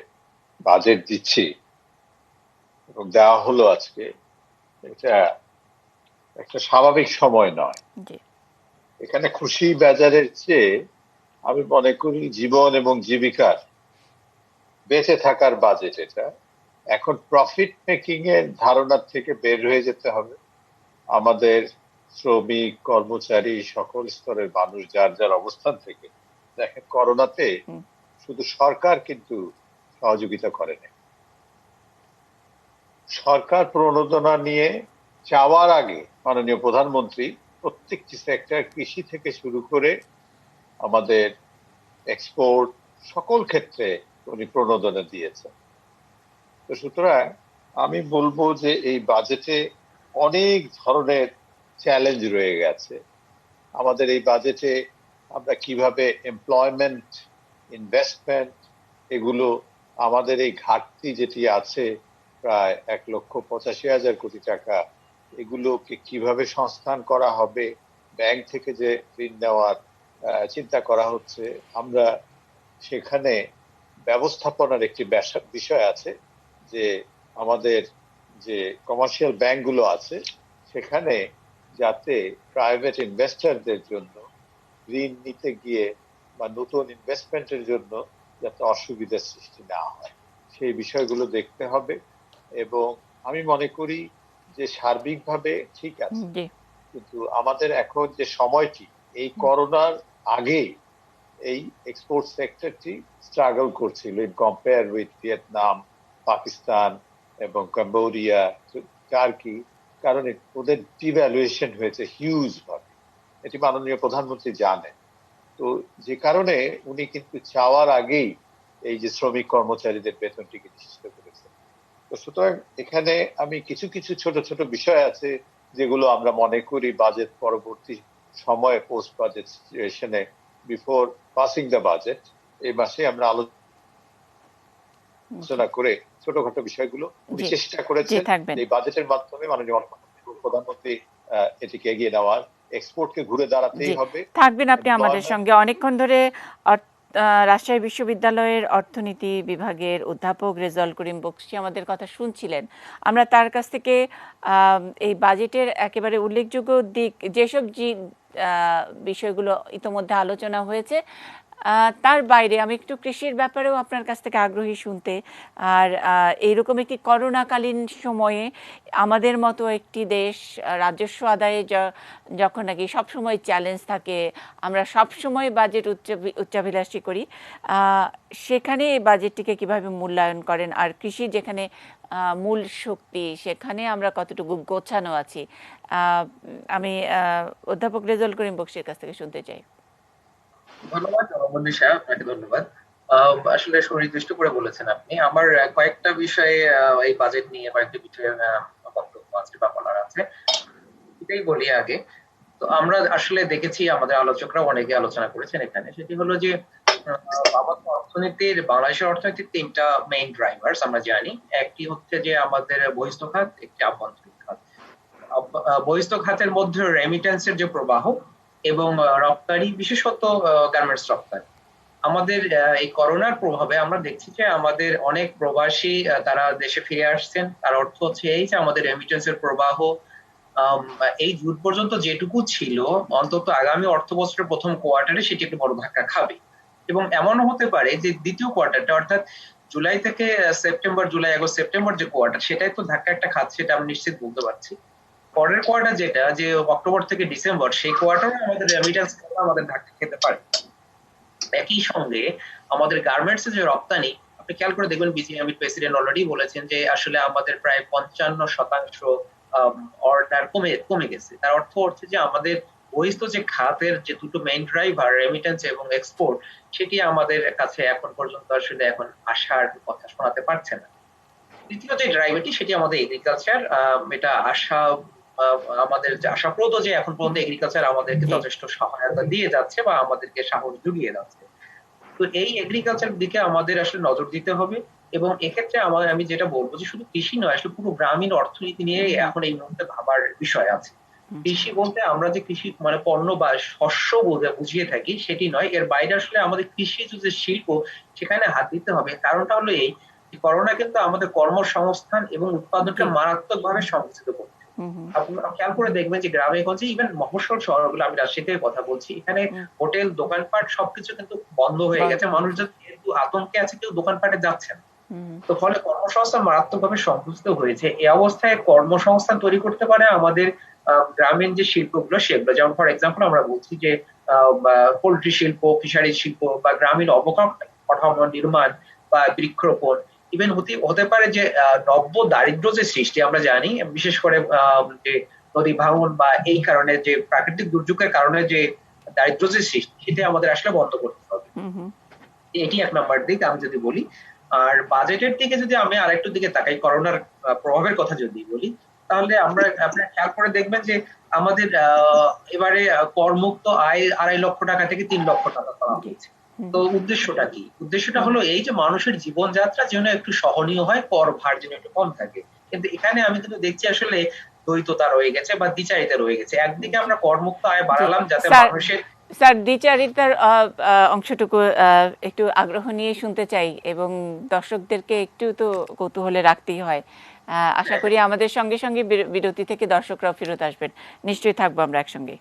বাজেট দিচ্ছি এবং দেওয়া হলো আজকে, এটা একটা স্বাভাবিক সময় নয়। এখানে খুশি বাজারের চেয়ে আমি মনে করি জীবন এবং জীবিকার, বেঁচে থাকার বাজেট এটা। এখন প্রফিট মেকিং এর ধারণা থেকে বের হয়ে যেতে হবে। আমাদের শ্রমিক, কর্মচারী, সকল স্তরের মানুষ যার যার অবস্থান থেকে, দেখেন করোনাতে শুধু সরকার কিন্তু সহযোগিতা করেনি, সরকার প্রণোদনা নিয়ে চাওয়ার আগে মাননীয় প্রধানমন্ত্রী প্রত্যেকটি সেক্টর, কৃষি থেকে শুরু করে আমাদের এক্সপোর্ট, সকল ক্ষেত্রে উনি প্রণোদনা দিয়েছেন। তো সুতরাং আমি বলবো যে এই বাজেটে অনেক ধরনের চ্যালেঞ্জ রয়ে গেছে। আমাদের এই বাজেটে আমরা কিভাবে এমপ্লয়মেন্ট, ইনভেস্টমেন্ট, এগুলো আমাদের এই ঘাটতি যেটি আছে প্রায় 1,85,000 কোটি টাকা, এগুলোকে কিভাবে সংস্থান করা হবে, ব্যাংক থেকে যে ঋণ নেওয়ার চিন্তা করা হচ্ছে, আমরা সেখানে ব্যবস্থাপনার একটি বিষয় আছে যে আমাদের যে কমার্শিয়াল ব্যাংকগুলো আছে সেখানে যাতে প্রাইভেট ইনভেস্টরদের জন্য ঋণ নিতে গিয়ে বা নতুন ইনভেস্টমেন্টের জন্য যাতে অসুবিধার সৃষ্টি না হয়, সেই বিষয়গুলো দেখতে হবে। এবং আমি মনে করি যে সার্বিকভাবে ঠিক আছে, কিন্তু আমাদের এখন যে সময়টি, এই করোনার আগে এই এক্সপোর্ট সেক্টরটি স্ট্রাগল করছিল in compare with Vietnam, Pakistan এবং কম্বোডিয়া, টার্কি, কারণ ওদের ডিভ্যালুয়েশন হয়েছে হিউজ ভাবে, এটি মাননীয় প্রধানমন্ত্রী জানেন। তো যে কারণে উনি কিন্তু চাওয়ার আগেই এই যে শ্রমিক কর্মচারীদের বেতনটিকে নিশ্চিত করেছেন। তো সুতরাং এখানে আমি কিছু কিছু ছোট ছোট বিষয় আছে যেগুলো আমরা মনে করি বাজেট পরবর্তী সময়ে, পোস্ট বাজেট সিচুয়েশনে, বিফোর পাসিং দ্য বাজেট, এই মাসে আমরা আলোচনা করে ছোটখাটো বিষয়গুলো উনি চেষ্টা করেছেন এই বাজেটের মাধ্যমে মাননীয় প্রধানমন্ত্রী এটিকে এগিয়ে নেওয়ার। এক্সপোর্টকে ঘুরে দাঁড়াতেই হবে। থাকবেন আপনি আমাদের সঙ্গে অনেকক্ষণ ধরে। রাজশাহী বিশ্ববিদ্যালয়ের অর্থনীতি বিভাগের অধ্যাপক রেজাউল করিম বকশী আমাদের কথা শুনছিলেন। আমরা তার কাছ থেকে এই বাজেটের একেবারে উল্লেখযোগ্য দিক, যেসব বিষয়গুলো ইতোমধ্যে আলোচনা হয়েছে, তার বাইরে আমি একটু কৃষির ব্যাপারেও আপনার কাছ থেকে আগ্রহী শুনতে। আর এইরকম একটি করোনাকালীন সময়ে আমাদের মতো একটি দেশ রাজস্ব আদায়ে যখন নাকি সবসময় চ্যালেঞ্জ থাকে, আমরা সবসময় বাজেট উচ্চাভিলাষী করি, সেখানে এই বাজেটটিকে কিভাবে মূল্যায়ন করেন? আর কৃষি যেখানে মূল শক্তি, সেখানে আমরা কতটুকু গোছানো আছি? আমি অধ্যাপক রেজাউল করিম বকশীর কাছ থেকে শুনতে চাই। ধন্যবাদ মনীষা, আপনাকে ধন্যবাদ। আসলে সুনির্দিষ্ট করে বলেছেন আপনি। আমার কয়েকটা বিষয়ে এই বাজেট নিয়ে কয়েকটা বিষয়ে বক্তব্য আছে বা বলার আছে, এটাই বলি আগে। তো আমরা আসলে দেখেছি, আমাদের আলোচকরা অনেকে আলোচনা করেছেন এখানে, সেটি হলো যে আমাদের অর্থনীতির, বাংলাদেশের অর্থনীতির তিনটা মেইন ড্রাইভার্স আমরা জানি। একটি হচ্ছে যে আমাদের বহিঃস্থ খাত, একটি আভ্যন্তরীণ খাত। বহিঃস্থ খাতের মধ্যে রেমিটেন্সের যে প্রবাহ এবং রপ্তানি, বিশেষত গার্মেন্টস রপ্তানি। আমাদের এই করোনার প্রভাবে আমরা দেখছি যে আমাদের অনেক প্রবাসী তারা দেশে ফিরে আসছেন। তার অর্থ হচ্ছে এই যে আমাদের রেমিটেন্সের প্রবাহ এই জুন পর্যন্ত যেটুকু ছিল, অন্তত আগামী অর্থ বছরের প্রথম কোয়ার্টারে সেটি একটু বড় ধাক্কা খাবে। এবং এমনও হতে পারে যে দ্বিতীয় কোয়ার্টারটা, অর্থাৎ জুলাই থেকে সেপ্টেম্বর, জুলাই আগস্ট সেপ্টেম্বর যে কোয়ার্টার, সেটাই তো ধাক্কা একটা খাচ্ছে, সেটা আমি নিশ্চিত বলতে পারছি। পরের কোয়ার্টার যেটা, যে অক্টোবর থেকে ডিসেম্বর, সেই কোয়ার্টারে আমাদের রেমিটেন্স আমাদের ধাক্কা খেতে পারে। একই সঙ্গে আমাদের গার্মেন্টস এর যে রপ্তানি, আপনি খেয়াল করে দেখবেন বিজিএমইর প্রেসিডেন্ট অলরেডি বলেছেন যে আসলে আমাদের প্রায় 55% অর্ডার কমে গেছে। তার অর্থ হচ্ছে যে আমাদের বহিঃস্থ যে খাতের যে দুটো মেইন ড্রাইভার, রেমিটেন্স এবং এক্সপোর্ট, সেটি আমাদের কাছে এখন পর্যন্ত আসলে এখন আশার কথা শোনাতে পারছে না। দ্বিতীয় যে ড্রাইভারটি, সেটি আমাদের এগ্রিকালচার। এটা আমাদের আশাপ্রদ যে এখন পর্যন্ত এগ্রিকালচার আমাদেরকে যথেষ্ট সহায়তা দিয়ে যাচ্ছে বা আমাদেরকে সাহস জুগিয়ে যাচ্ছে। তো এই এগ্রিকালচার দিকে আমাদের আসলে নজর দিতে হবে। এবং এক্ষেত্রে আমি যেটা বলবো যে শুধু কৃষি নয়, আসলে পুরো গ্রামীণ অর্থনীতি নিয়ে এখন এই মুহূর্তে ভাবার বিষয় আছে। কৃষি বলতে আমরা যে কৃষি মানে পণ্য বা শস্য বুঝিয়ে থাকি সেটি নয়, এর বাইরে আসলে আমাদের কৃষি যে শিল্প, সেখানে হাত দিতে হবে। কারণটা হলো এই, করোনা কিন্তু আমাদের কর্মসংস্থান এবং উৎপাদনকে মারাত্মকভাবে সংকুচিত করছে। আপনারা খেয়াল করে দেখবেন যে গ্রামে গঞ্জে, ইভেন মফস্বল শহরগুলো, আমি রাজশাহী থেকে কথা বলছি, এখানে হোটেল, দোকানপাট সবকিছু কিন্তু বন্ধ হয়ে গেছে। মানুষজন যেহেতু আতঙ্কে আছে, কেউ দোকানপাটে যাচ্ছে না। তো ফলে কর্মসংস্থান মারাত্মকভাবে সংকুচিত হয়েছে। এই অবস্থায় কর্মসংস্থান তৈরি করতে পারে আমাদের গ্রামীণ যে শিল্পগুলো, সেগুলো যেমন ফর এক্সাম্পল আমরা বলছি যে পোল্ট্রি শিল্প, ফিশারি শিল্প, বা গ্রামীণ অবকাঠামো নির্মাণ বা বৃক্ষরোপণ। ইভেন হতে পারে যে নব্য দারিদ্র যে সৃষ্টি, আমরা জানি বিশেষ করে যে নদী ভাঙন বা এই কারণে যে প্রাকৃতিক দুর্যোগের কারণে যে দারিদ্র যে সৃষ্টি, সেটা আমাদের আসলে বন্ধ করতে হবে। এটি এক নম্বর দিক আমি যদি বলি। আর বাজেটের দিকে যদি আমি আরেকটু দিকে তাকাই, করোনার প্রভাবের কথা যদি বলি, তাহলে আপনারা খেয়াল করে দেখবেন যে আমাদের এবারে করমুক্ত আয় 2.5 লক্ষ টাকা থেকে 3 লক্ষ টাকা করা হয়েছে। তো উদ্দেশ্যটা কি? উদ্দেশ্যটা হলো এই যে মানুষের জীবনযাত্রা যেন একটু সহনীয় হয়, কর ভার যেন একটু কম থাকে। কিন্তু এখানে আমি কিন্তু দেখছি আসলে দ্বৈততা রয়ে গেছে বা দ্বিচারিতা রয়ে গেছে। একদিকে আমরা করমুক্ত আয় বাড়ালাম যাতে মানুষের, স্যার, দ্বিচারিতার অংশটুকু একটু আগ্রহ নিয়ে শুনতে চাই, এবং দর্শকদেরকে একটু তো কৌতূহলে রাখতেই হয়। আশা করি আমাদের সঙ্গে সঙ্গে বিরতি থেকে দর্শকরাও ফেরত আসবেন। নিশ্চয়ই থাকবো আমরা একসঙ্গে।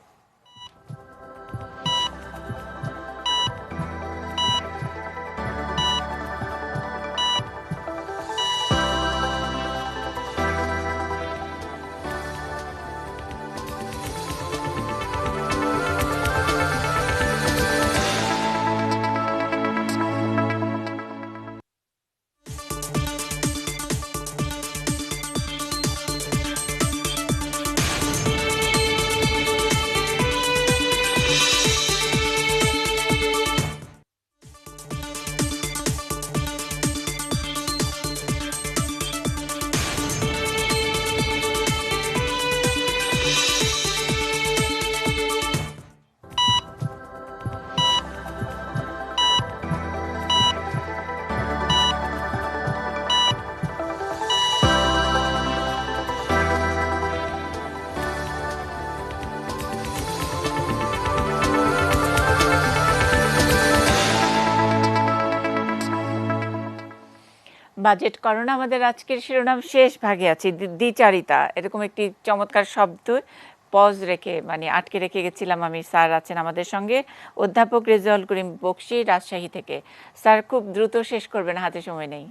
বাজেট করোনা আমাদের আজকের শিরোনাম শেষ ভাগে আছে, দ্বিচারিতা, এরকম একটি চমৎকার শব্দ পজ রেখে মানে আটকে রেখে গেছিলাম আমি। স্যার আছেন আমাদের সঙ্গে, অধ্যাপক রেজাউল করিম বকশী রাজশাহী থেকে। স্যার খুব দ্রুত শেষ করবেন, হাতে সময় নেই।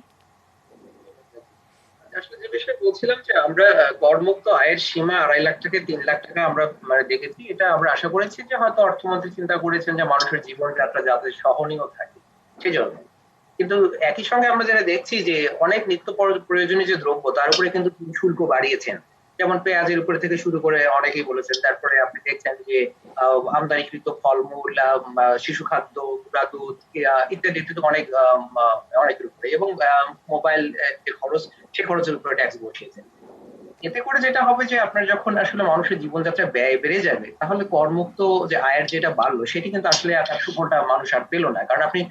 আসলে যে বিষয়ে বলছিলাম যে আমরা করমুক্ত আয়ের সীমা 2.5 লাখ থেকে 3 লাখ টাকা আমরা মানে দেখেছি। এটা আমরা আশা করেছি যে হয়তো অর্থমন্ত্রী চিন্তা করেছেন যে মানুষের জীবনযাত্রা যাতে সহনীয় থাকে সেই জন্য। কিন্তু একই সঙ্গে আমরা যেটা দেখছি যে অনেক নিত্য প্রয়োজনীয় যে দ্রব্য তার উপরে কিন্তু তিনি শুল্ক বাড়িয়েছেন, যেমন পেঁয়াজের উপরে থেকে শুরু করে অনেকেই বলেছেন। তারপরে আপনি দেখছেন যে আমদানিকৃত ফলমূল, শিশু খাদ্য, গুঁড়া দুধ ইত্যাদি ইত্যাদি অনেক অনেকের উপরে, এবং মোবাইল যে খরচ সে খরচের উপরে ট্যাক্স বসিয়েছেন। এতে করে যেটা হবে যে আপনার যখন আসলে মানুষের জীবনযাত্রা ব্যয় বেড়ে যাবে, তাহলে করমুক্ত যে আয়ের যেটা বাড়লো সেটি কিন্তু আসলে আর সুফলটা মানুষ আর পেল না, কারণ আপনি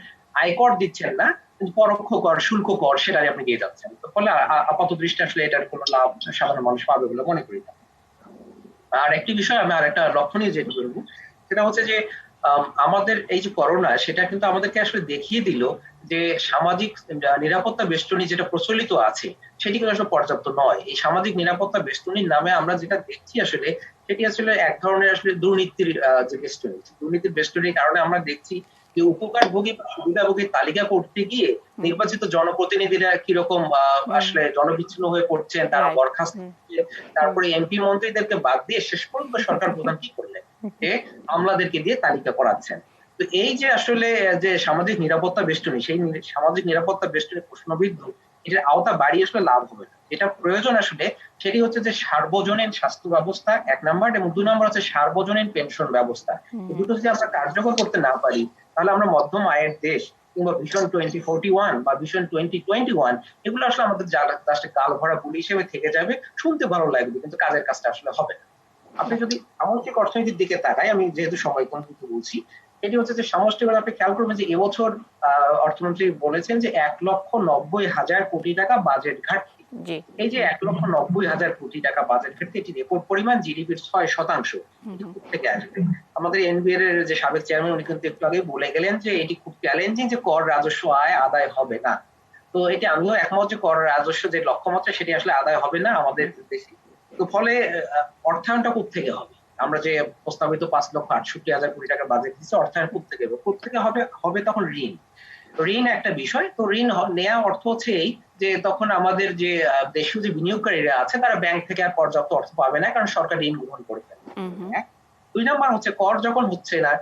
আয়কর দিচ্ছেন না, কিন্তু পরোক্ষ কর, শুল্ক কর সেটাই আপনি দিয়ে যাচ্ছেন। ফলে আপাত দৃষ্টি আসলে এটার কোনো লাভ সাধারণ মানুষ পাবে বলে মনে করি না। আর একটি বিষয় আমি আর একটা লক্ষণীয় যেটা করবো সেটা হচ্ছে যে আমাদের এই যে করোনা সেটা কিন্তু আমাদেরকে আসলে দেখিয়ে দিল যে সামাজিক নিরাপত্তা বেষ্টনী যেটা প্রচলিত আছে সেটি কিন্তু আসলে পর্যাপ্ত নয়। এই সামাজিক নিরাপত্তা বেষ্টনীর নামে আমরা যেটা দেখছি আসলে সেটি আসলে এক ধরনের আসলে দুর্নীতির যে বেষ্টনী, দুর্নীতির বেষ্টনীর কারণে আমরা দেখছি যে উপকারভোগী বা সুবিধাভোগীর তালিকা করতে গিয়ে নির্বাচিত জনপ্রতিনিধিরা কিরকম আসলে জনবিচ্ছিন্ন হয়ে পড়ছেন, তারা বরখাস্ত, তারপরে এমপি মন্ত্রীদেরকে বাদ দিয়ে শেষ পর্যন্ত সরকার প্রধান কি করলেন, যে আমলাদেরকে দিয়ে তালিকা করাচ্ছেন। তো এই যে আসলে যে সামাজিক নিরাপত্তা বেষ্টনী, সেই সামাজিক নিরাপত্তা বেষ্টনী প্রশ্নবিদ্ধ, এটার আওতা বাড়িয়ে আসলে লাভ হবে না। এটা প্রয়োজন আসলে সেটি হচ্ছে যে সার্বজনীন স্বাস্থ্য ব্যবস্থা 1 নম্বর, এবং 2 নম্বর হচ্ছে সার্বজনীন পেনশন ব্যবস্থা। দুটো যদি আমরা কার্যকর করতে না পারি তাহলে আমরা মধ্যম আয়ের দেশ কিংবা ভিশন 2041 বা ভিশন 2021 এগুলো আসলে আমাদের জাস্ট গাল ভরা গুলি হিসেবে থেকে যাবে, শুনতে ভালো লাগবে কিন্তু কাজের কাজটা আসলে হবে না। আপনি যদি সামগ্রিক অর্থনীতির দিকে তাকাই, আমি যেহেতু সময় কিন্তু বলছি, এটি হচ্ছে যে সমষ্টিগত আপনি খেয়াল করবেন যে এবছর অর্থমন্ত্রী বলেছেন যে 1,90,000 কোটি টাকা বাজেট ঘাটতি। এই যে 1,90,000 কোটি টাকা বাজেট ঘাটতি, এটি রেকর্ড পরিমাণ জিডিপির 6% থেকে আসবে। আমাদের এনবিআর এর যে সাবেক চেয়ারম্যান উনি কিন্তু একটু আগে বলে গেলেন যে এটি খুব চ্যালেঞ্জিং, যে কর রাজস্ব আয় আদায় হবে না। তো এটি আমিও একমত যে কর রাজস্ব যে লক্ষ্যমাত্রা সেটি আসলে আদায় হবে না আমাদের দেশে। তো ফলে অর্থায়নটা কোত্থেকে হবে? আমরা যে প্রস্তাবিত 5,68,000 কোটি টাকা বাজেট দিচ্ছি, অর্থায়ন কোত্থেকে হবে তখন ঋণ একটা বিষয়। তো ঋণ নেওয়া অর্থ হচ্ছে এই যে তখন আমাদের যে দেশীয় যে বিনিয়োগকারীরা আছে তারা ব্যাংক থেকে আর পর্যাপ্ত অর্থ পাবে না, কারণ সরকার ঋণ গ্রহণ করে ফেলে। 2 নম্বর হচ্ছে কর যখন হচ্ছে না,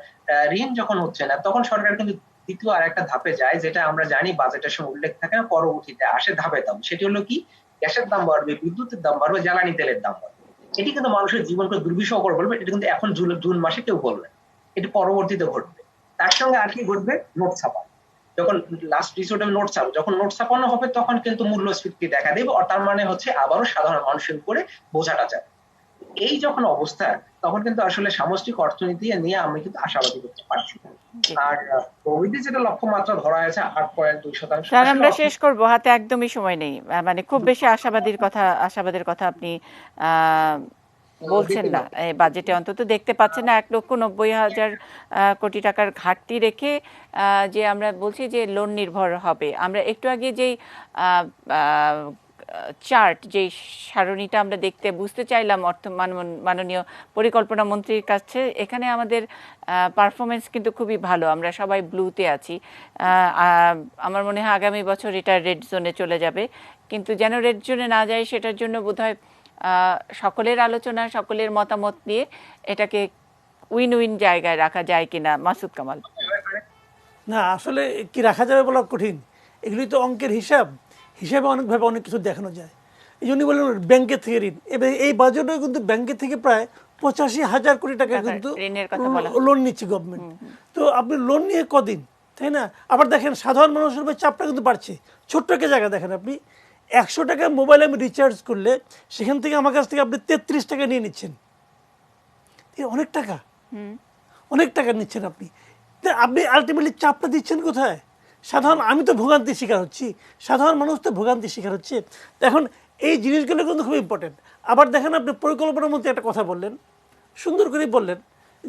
ঋণ যখন হচ্ছে না, তখন সরকার কিন্তু দ্বিতীয় আর একটা ধাপে যায়, যেটা আমরা জানি বাজেটের সময় উল্লেখ থাকে না, পরবর্তীতে আসে ধাপে দাম। সেটি হলো কি, গ্যাসের দাম বাড়বে, বিদ্যুতের দাম বাড়বে, জ্বালানি তেলের দাম বাড়বে। এটি কিন্তু মানুষের জীবনকে দুর্বিষহ করে বলবে। এটা কিন্তু এখন জুন মাসে কেউ বলবে, এটি পরবর্তীতে ঘটবে। তার সঙ্গে আর কি ঘটবে, নোট ছাপানো। যখন লাস্ট রিসোর্টে নোট ছাপানো, যখন নোট ছাপানো হবে তখন কিন্তু মূল্যস্ফীতি দেখা দেবে, তার মানে হচ্ছে আবারও সাধারণ মানুষের উপরে বোঝাটা যাবে। এই যখন অবস্থা, তখন কিন্তু আসলে সামষ্টিক অর্থনীতি নিয়ে আমি কিন্তু আশাবাদী করতে পারছি। আর প্রবৃদ্ধি যেটা লক্ষ্যমাত্রা ধরা আছে 8.2%। স্যার আমরা শেষ করব, হাতে একদমই সময় নেই। মানে খুব বেশি আশাবাদের কথা আপনি বলছেন না, বাজেটে অন্তত দেখতে পাচ্ছেন না। 1,90,000 কোটি টাকার ঘাটতি রেখে যে আমরা বলছি যে লোন নির্ভর হবে। আমরা একটু আগে যেই চার্ট, যেই সারণীটা আমরা দেখতে বুঝতে চাইলাম মাননীয় পরিকল্পনা মন্ত্রীর কাছে, এখানে আমাদের পারফরমেন্স কিন্তু খুবই ভালো, আমরা সবাই ব্লুতে আছি। আমার মনে হয় আগামী বছর এটা রেড জোনে চলে যাবে, কিন্তু যেন রেড জোনে না যায় সেটার জন্য বোধহয় সকলের আলোচনা, সকলের মতামত নিয়ে এটাকে উইন উইন জায়গায় রাখা যায় কিনা। মাসুদ কামাল। না, আসলে কি রাখা যাবে বলা কঠিন, এগুলি তো অঙ্কের হিসাবে অনেকভাবে অনেক কিছু দেখানো যায়। এই জন্যই বললাম ব্যাংকের থেকে ঋণ, এবার এই বাজেটে কিন্তু ব্যাংকের থেকে প্রায় 85,000 কোটি টাকা কিন্তু লোন নিচ্ছে গভর্নমেন্ট। তো আপনি লোন নিয়ে কদিন, তাই না? আবার দেখেন সাধারণ মানুষের উপর চাপটা কিন্তু বাড়ছে। ছোট্ট একটা জায়গা দেখেন, আপনি 100 টাকা মোবাইলে আমি রিচার্জ করলে সেখান থেকে আমার কাছ থেকে আপনি 33 টাকা নিয়ে নিচ্ছেন। অনেক টাকা নিচ্ছেন আপনি। আপনি আলটিমেটলি চাপটা দিচ্ছেন কোথায়? আমি তো ভোগান্তির শিকার হচ্ছি, সাধারণ মানুষ তো ভোগান্তির শিকার হচ্ছে। এখন এই জিনিসগুলো কিন্তু খুব ইম্পর্টেন্ট। আবার দেখেন আপনি পরিকল্পনার মধ্যে একটা কথা বললেন, সুন্দর করে বললেন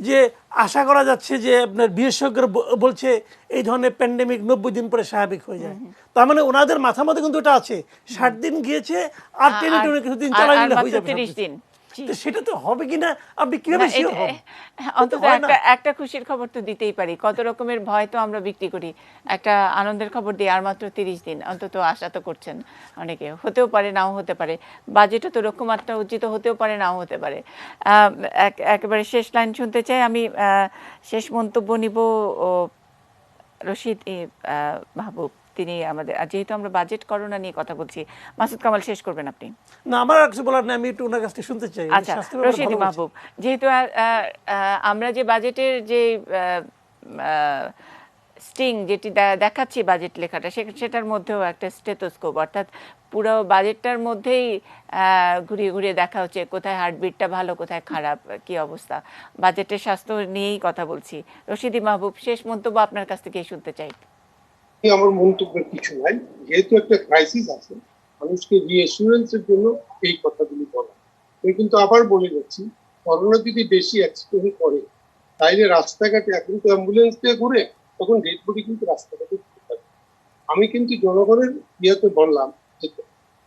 যে আশা করা যাচ্ছে যে আপনার বিশেষজ্ঞরা বলছে এই ধরনের প্যান্ডেমিক 90 দিন পরে স্বাভাবিক হয়ে যায়, তার মানে ওনাদের মাথার মধ্যে কিন্তু এটা আছে 60 দিন গিয়েছে আর টেনে টেনে কিছুদিন চালাই নিলে হয়ে যাবে 30 দিন। তো সেটা তো হবে কিনা আপনি কিভাবে শিওর হবেন? অন্তত একটা খুশির খবর তো দিতেই পারি, কত রকমের ভয় তো আমরা বিক্রি করি, একটা আনন্দের খবর দিই, আর মাত্র 30 দিন অন্তত আশা তো করছেন অনেকে, হতেও পারে নাও হতে পারে, বাজেটও তো লক্ষ্যমাত্রা উর্জিত হতেও পারে নাও হতে পারে। একেবারে শেষ লাইন শুনতে চাই আমি, শেষ মন্তব্য নিব রশিদ মাহবুব, তিনি আমাদের, যেহেতু আমরা বাজেট করোনা নিয়ে কথা বলছি, মাসুদ কামাল শেষ করবেন আপনি? না, আমার আর কিছু বলার নেই, আমি একটু ওনার কাছ থেকে শুনতে চাই। আচ্ছা, রশিদ মাহবুব, যেহেতু আমরা যে বাজেটের যে স্টিং যেটি দেখাচ্ছি বাজেট লেখাটা, সেটার মধ্যেও একটা স্টেথোস্কোপ, অর্থাৎ পুরো বাজেটটার মধ্যেই ঘুরিয়ে ঘুরিয়ে দেখা হচ্ছে কোথায় হার্টবিটটা ভালো, কোথায় খারাপ, কি অবস্থা। বাজেটের স্বাস্থ্য নিয়েই কথা বলছি। রশিদি মাহবুব, শেষ মন্তব্য আপনার কাছ থেকে শুনতে চাই। আমার মন্তব্যের কিছু নাই, যেহেতু একটা ক্রাইসিস আছে, মানুষকে রিঅ্যাসুরেন্সের জন্য এই কথাগুলি বলা। আমি কিন্তু আবার বলে যাচ্ছি, করোনা যদি বেশি এক্সটেন্ড করে তাইলে রাস্তাঘাটে, এখন তো অ্যাম্বুলেন্স দিয়ে ঘুরে, তখন ডেড বডি কিন্তু রাস্তাঘাটে ঘুরে থাকে। আমি কিন্তু জনগণের ইয়েতে বললাম যে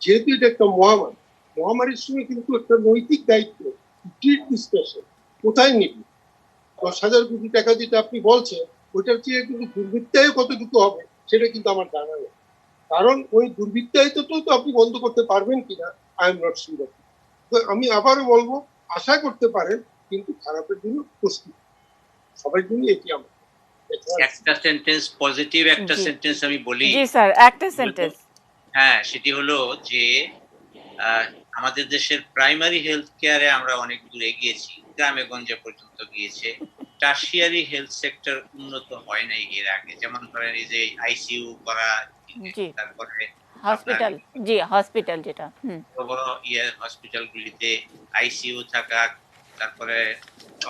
যেহেতু এটা একটা মহামারীর সময় কিন্তু একটা নৈতিক দায়িত্ব, ট্রিট দিস পেশেন্ট, কোথায় নিবি? 10,000 কোটি টাকা যেটা আপনি বলছেন, ওইটার চেয়ে কিন্তু দুর্বৃত্তায় কতটুকু হবে সেটা কিন্তু আমার জানা নেই, কারণ ওই দুর্বৃত্তায়িত্ব তো আপনি বন্ধ করতে পারবেন কিনা আই এম নট শিওর। তো আমি আবারও বলবো, আশা করতে পারেন, কিন্তু খারাপের জন্য প্রস্তুত সবার জন্য। এটি আমার একটা সেন্টেন্স, পজিটিভ একটা সেন্টেন্স আমি বলি। জি স্যার, একটা সেন্টেন্স। হ্যাঁ, সেটি হলো যে আমাদের দেশের প্রাইমারি হেলথ কেয়ারে আমরা অনেক দূর এগিয়েছি, গ্রামে গঞ্জে পর্যন্ত গিয়েছে। টার্সিয়ারি হেলথ সেক্টর উন্নত হয় নাই এর আগে, যেমন ধরেন এই যে আইসিইউ করা, তারপরে হসপিটাল, জি হসপিটাল, যেটা বড় হসপিটালগুলিতে আইসিইউ থাকা, তারপরে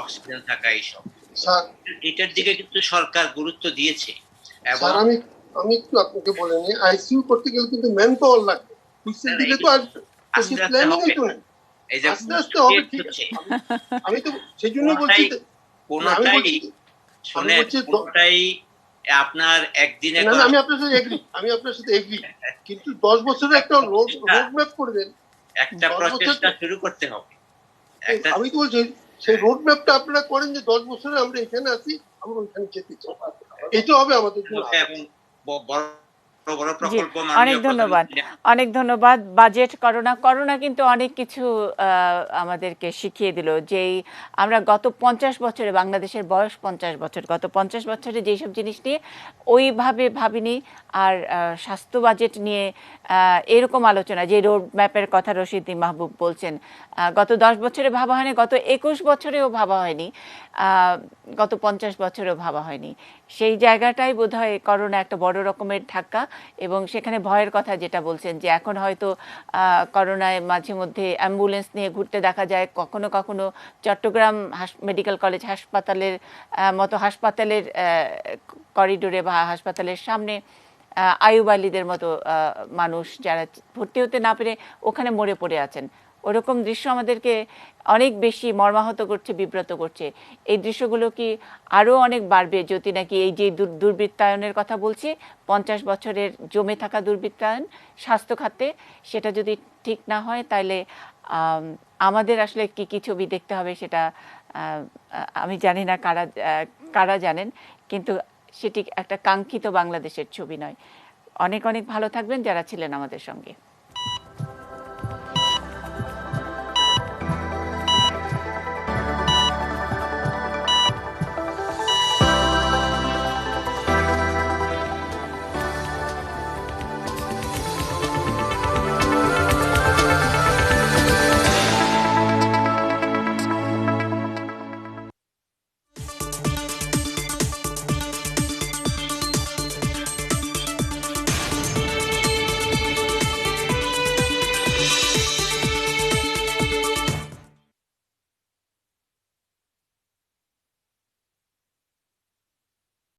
অক্সিজেন থাকা, এইসব এটার দিকে কিন্তু সরকার গুরুত্ব দিয়েছে। এবং আমি একটু আপনাকে বলে নিই, আইসিইউ করতে গেলে কিন্তু ম্যান পাওয়ার লাগবে, দিলে তো আর প্ল্যানিংই তো নেই, আস্তে আস্তে হবে। ঠিক আছে, আমি তো সেই জন্য বলছি কোনটাই আপনার একদিনে, আমি আপনার সাথে এগ্রি, কিন্তু 10 বছরের একটা রোডম্যাপ করবেন, একটা প্রচেষ্টা শুরু করতে হবে। আমি তো বলছি সেই রোডম্যাপটা আপনারা করেন যে 10 বছরে আমরা এখানে আছি, আমরা ওইখানে যেতে চাই, এটা হবে আমাদের জন্য। অনেক ধন্যবাদ। বাজেট করোনা কিন্তু অনেক কিছু আমাদেরকে শিখিয়ে দিল, যেই আমরা গত 50 বছরে, বাংলাদেশের বয়স 50 বছর, গত 50 বছরে যেসব জিনিস নিয়ে ওইভাবে ভাবিনি, আর স্বাস্থ্য বাজেট নিয়ে এরকম আলোচনা, যে রোড ম্যাপের কথা রশিদি মাহবুব বলছেন, গত 10 বছরে ভাবা হয়নি, গত 21 বছরেও ভাবা হয়নি, গত 50 বছরেও ভাবা হয়নি। সেই জায়গাটাই বোধহয় করোনা একটা বড় রকমের ধাক্কা। এবং সেখানে ভয়ের কথা যেটা বলছেন, যে এখন হয়তো করোনায় মাঝে মধ্যে অ্যাম্বুলেন্স নিয়ে ঘুরতে দেখা যায়, কখনো কখনো চট্টগ্রাম মেডিকেল কলেজ হাসপাতালের মতো হাসপাতালের করিডোরে বা হাসপাতালের সামনে আয়ুব আলীদের মতো মানুষ যারা ভর্তি হতে না পেরে ওখানে মরে পড়ে আছেন, ওরকম দৃশ্য আমাদেরকে অনেক বেশি মর্মাহত করছে, বিব্রত করছে। এই দৃশ্যগুলো কি আরও অনেক বাড়বে যদি নাকি এই যে দুর্বৃত্তায়নের কথা বলছি, 50 বছরের জমে থাকা দুর্বৃত্তায়ন স্বাস্থ্য খাতে, সেটা যদি ঠিক না হয়, তাহলে আমাদের আসলে কি ছবি দেখতে হবে সেটা আমি জানি না, কারা জানেন, কিন্তু সেটি একটা কাঙ্ক্ষিত বাংলাদেশের ছবি নয়। অনেক ভালো থাকবেন যারা ছিলেন আমাদের সঙ্গে।